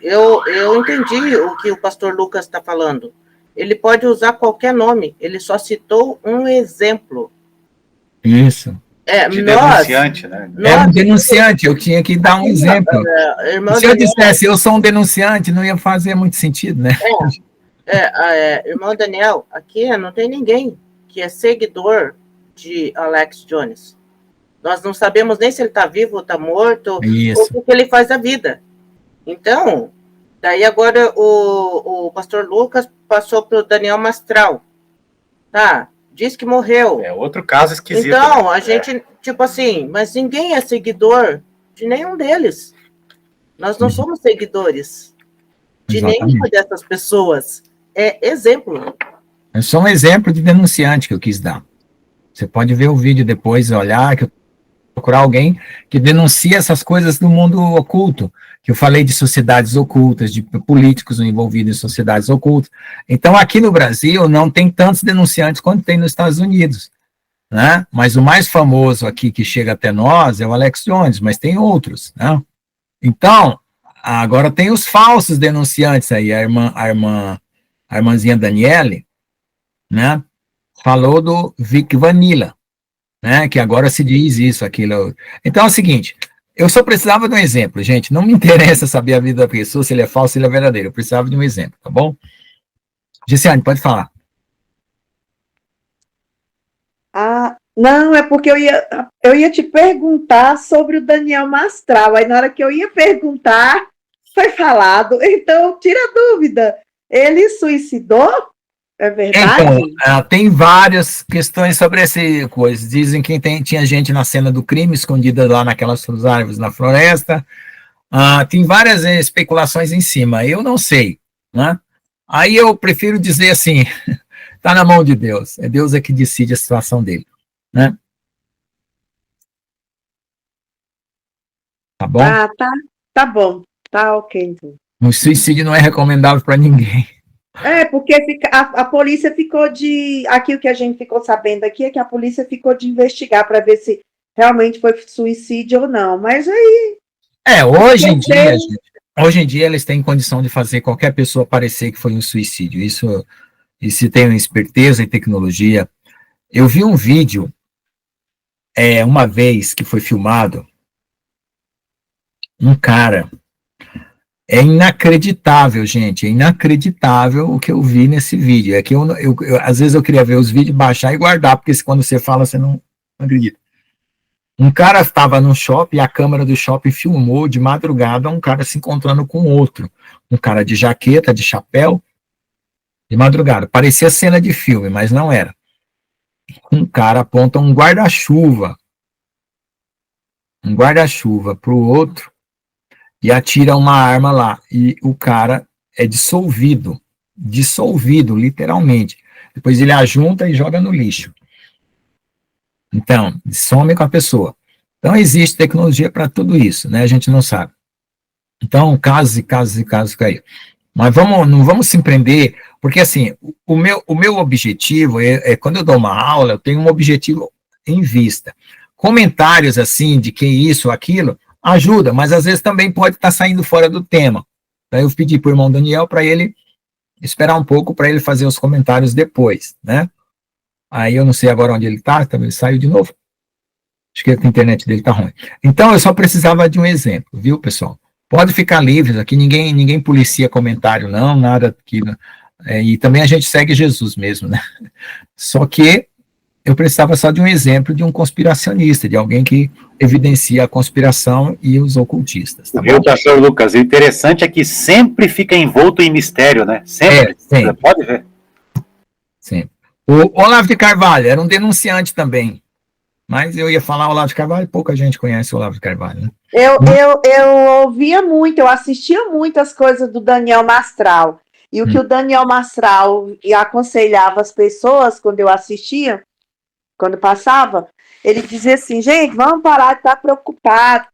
eu entendi o que o pastor Lucas está falando. Ele pode usar qualquer nome, ele só citou um exemplo. Isso. De denunciante, né? É um denunciante, eu tinha que dar um exemplo. Se eu dissesse eu sou um denunciante, não ia fazer muito sentido, né? Irmão Daniel, aqui não tem ninguém que é seguidor de Alex Jones. Nós não sabemos nem se ele está vivo ou está morto, Isso. ou o que ele faz da vida. Então, daí agora o pastor Lucas passou para o Daniel Mastral. Tá, diz que morreu. É outro caso esquisito. Então, né? a gente, tipo assim, mas ninguém é seguidor de nenhum deles. Nós não somos seguidores de nenhuma dessas pessoas. É exemplo. É só um exemplo de denunciante que eu quis dar. Você pode ver o vídeo depois, olhar, que eu procurar alguém que denuncia essas coisas do mundo oculto, que eu falei de sociedades ocultas, de políticos envolvidos em sociedades ocultas. Então, aqui no Brasil, não tem tantos denunciantes quanto tem nos Estados Unidos, né? Mas o mais famoso aqui que chega até nós é o Alex Jones, mas tem outros, né? Então, agora tem os falsos denunciantes aí, a irmãzinha Daniele, né? Falou do Vic Vanilla, né, que agora se diz isso, aquilo. Então é o seguinte, eu só precisava de um exemplo, gente, não me interessa saber a vida da pessoa, se ele é falso, se ele é verdadeiro, eu precisava de um exemplo, tá bom? Gessiane, pode falar. Não, é porque eu ia te perguntar sobre o Daniel Mastral, aí na hora que eu ia perguntar, foi falado, então tira a dúvida, ele suicidou? É verdade? Então, tem várias questões sobre essa coisa. Dizem que tinha gente na cena do crime, escondida lá naquelas árvores na floresta. Tem várias especulações em cima. Eu não sei, né? Aí eu prefiro dizer assim, está na mão de Deus. É Deus que decide a situação dele, né? Tá bom? Tá bom. Tá ok, então. O suicídio não é recomendável para ninguém. Porque a polícia ficou aqui o que a gente ficou sabendo aqui é que a polícia ficou de investigar para ver se realmente foi suicídio ou não, mas aí... Hoje em dia eles têm condição de fazer qualquer pessoa parecer que foi um suicídio, isso se tem esperteza e tecnologia. Eu vi um vídeo, uma vez que foi filmado, um cara... É inacreditável, gente, é inacreditável o que eu vi nesse vídeo. É que às vezes eu queria ver os vídeos, baixar e guardar, porque quando você fala, você não acredita. Um cara estava no shopping, a câmera do shopping filmou de madrugada um cara se encontrando com outro. Um cara de jaqueta, de chapéu, de madrugada. Parecia cena de filme, mas não era. Um cara aponta um guarda-chuva para o outro, e atira uma arma lá, e o cara é dissolvido, literalmente. Depois ele ajunta e joga no lixo. Então, some com a pessoa. Então, existe tecnologia para tudo isso, né? A gente não sabe. Então, casos e casos e casos caiu. Mas não vamos se empreender, porque assim, o meu objetivo quando eu dou uma aula, eu tenho um objetivo em vista. Comentários assim, de que isso, aquilo, ajuda, mas às vezes também pode estar saindo fora do tema. Daí eu pedi para o irmão Daniel para ele esperar um pouco para ele fazer os comentários depois, né? Aí eu não sei agora onde ele está, também ele saiu de novo. Acho que a internet dele está ruim. Então eu só precisava de um exemplo, viu, pessoal? Pode ficar livre, aqui ninguém policia comentário, não, nada aqui. E também a gente segue Jesus mesmo, né? Só que eu precisava só de um exemplo de um conspiracionista, de alguém que evidencia a conspiração e os ocultistas. Tá Viu, bom? pastor Lucas? O interessante é que sempre fica envolto em mistério, né? Sempre. Sempre. Você pode ver. Sim. O Olavo de Carvalho era um denunciante também. Mas eu ia falar Olavo de Carvalho, pouca gente conhece o Olavo de Carvalho, né? Eu ouvia muito, eu assistia muito as coisas do Daniel Mastral. E o que o Daniel Mastral aconselhava as pessoas quando eu assistia, quando passava, ele dizia assim, gente, vamos parar de estar preocupado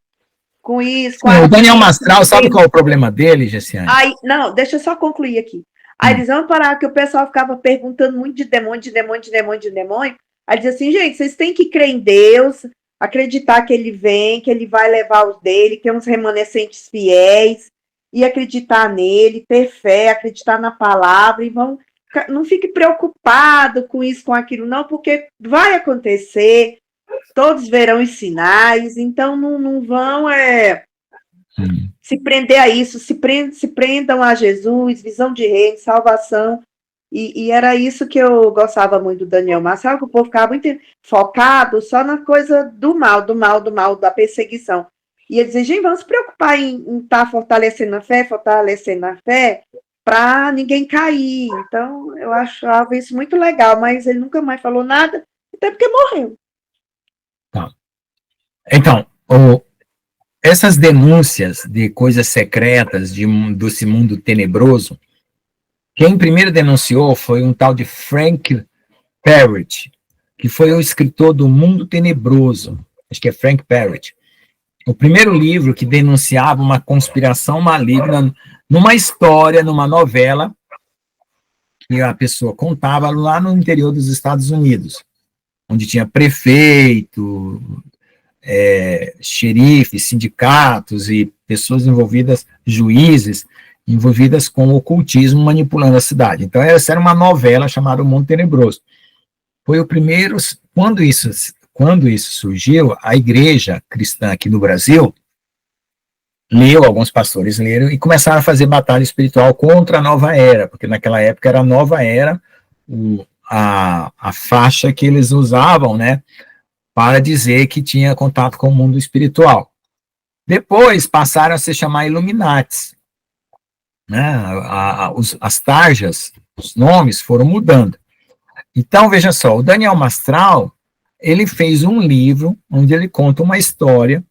com isso. Com O Daniel aquilo. Mastral, sabe qual é o problema dele, Gessiane? Aí, não, deixa eu só concluir aqui. Aí eles vão parar, que o pessoal ficava perguntando muito de demônio. Aí dizia assim, gente, vocês têm que crer em Deus, acreditar que ele vem, que ele vai levar os dele, ter uns remanescentes fiéis, e acreditar nele, ter fé, acreditar na palavra, e não fique preocupado com isso, com aquilo, não, porque vai acontecer, todos verão os sinais, então não vão se prender a isso, se prendam a Jesus, visão de reino, salvação. E era isso que eu gostava muito do Daniel Mastral, que o povo ficava muito focado só na coisa do mal, da perseguição. E ele dizia, gente, vamos se preocupar em estar fortalecendo a fé, para ninguém cair. Então, eu achava isso muito legal, mas ele nunca mais falou nada, até porque morreu. Tá. Então, essas denúncias de coisas secretas desse mundo tenebroso, quem primeiro denunciou foi um tal de Frank Perret, que foi o escritor do Mundo Tenebroso, acho que é Frank Perret. O primeiro livro que denunciava uma conspiração maligna numa história, numa novela, que a pessoa contava lá no interior dos Estados Unidos, onde tinha prefeito, xerifes, sindicatos e pessoas envolvidas, juízes, envolvidas com o ocultismo, manipulando a cidade. Então, essa era uma novela chamada O Mundo Tenebroso. Foi o primeiro, quando isso surgiu, a igreja cristã aqui no Brasil alguns pastores leram e começaram a fazer batalha espiritual contra a nova era, porque naquela época era a nova era, a faixa que eles usavam, né, para dizer que tinha contato com o mundo espiritual. Depois passaram a se chamar Illuminatis, né, as tarjas, os nomes foram mudando. Então, veja só, o Daniel Mastral, ele fez um livro onde ele conta uma história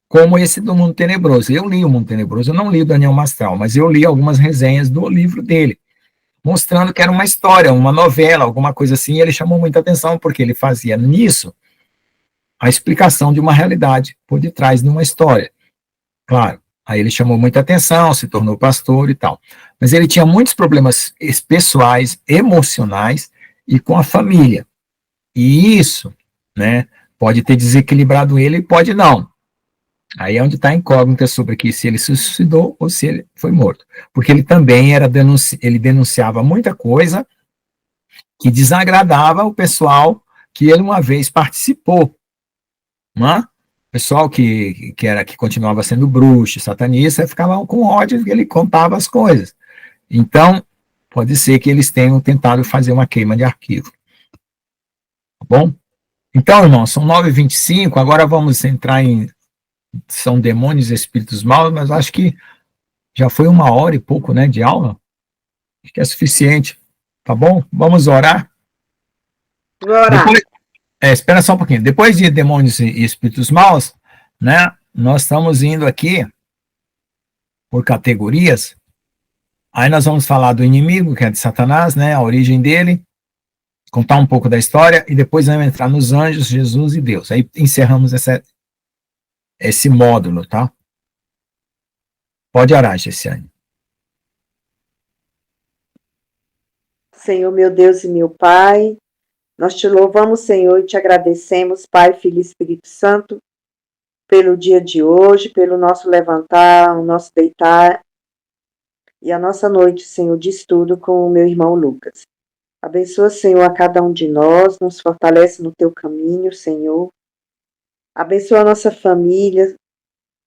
como esse do Mundo Tenebroso. Eu li o Mundo Tenebroso, eu não li o Daniel Mastral, mas eu li algumas resenhas do livro dele, mostrando que era uma história, uma novela, alguma coisa assim, e ele chamou muita atenção, porque ele fazia nisso a explicação de uma realidade por detrás de uma história. Claro, aí ele chamou muita atenção, se tornou pastor e tal. Mas ele tinha muitos problemas pessoais, emocionais e com a família. E isso, né, pode ter desequilibrado ele, pode não. Aí é onde está a incógnita sobre que se ele se suicidou ou se ele foi morto. Porque ele também ele denunciava muita coisa que desagradava o pessoal que ele uma vez participou. Não é? O pessoal que continuava sendo bruxo, satanista, ficava com ódio que ele contava as coisas. Então, pode ser que eles tenham tentado fazer uma queima de arquivo. Tá bom? Então, irmãos, são 9h25, agora vamos entrar em... São demônios e espíritos maus, mas acho que já foi 1h e pouco, né, de aula. Acho que é suficiente. Tá bom? Vamos orar? Agora, espera só um pouquinho. Depois de demônios e espíritos maus, né, nós estamos indo aqui por categorias. Aí nós vamos falar do inimigo, que é de Satanás, né? A origem dele, contar um pouco da história, e depois vamos entrar nos anjos, Jesus e Deus. Aí encerramos esse módulo, tá? Pode orar, Gessiane. Senhor, meu Deus e meu Pai, nós te louvamos, Senhor, e te agradecemos, Pai, Filho e Espírito Santo, pelo dia de hoje, pelo nosso levantar, o nosso deitar e a nossa noite, Senhor, de estudo com o meu irmão Lucas. Abençoa, Senhor, a cada um de nós, nos fortalece no teu caminho, Senhor. Abençoa a nossa família,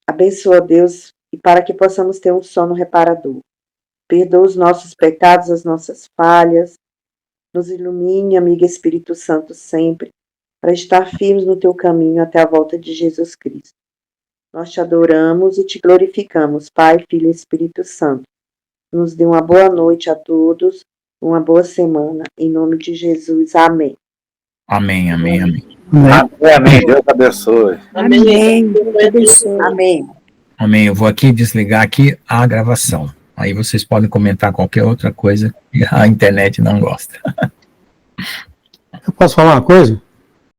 abençoa, Deus, e para que possamos ter um sono reparador. Perdoa os nossos pecados, as nossas falhas, nos ilumine, amigo Espírito Santo, sempre, para estar firmes no teu caminho até a volta de Jesus Cristo. Nós te adoramos e te glorificamos, Pai, Filho e Espírito Santo. Nos dê uma boa noite a todos, uma boa semana, em nome de Jesus. Amém. Amém, amém, amém. Amém, amém. Deus abençoe. Amém. Deus abençoe. Amém. Amém. Eu vou aqui desligar aqui a gravação. Aí vocês podem comentar qualquer outra coisa que a internet não gosta. Eu posso falar uma coisa?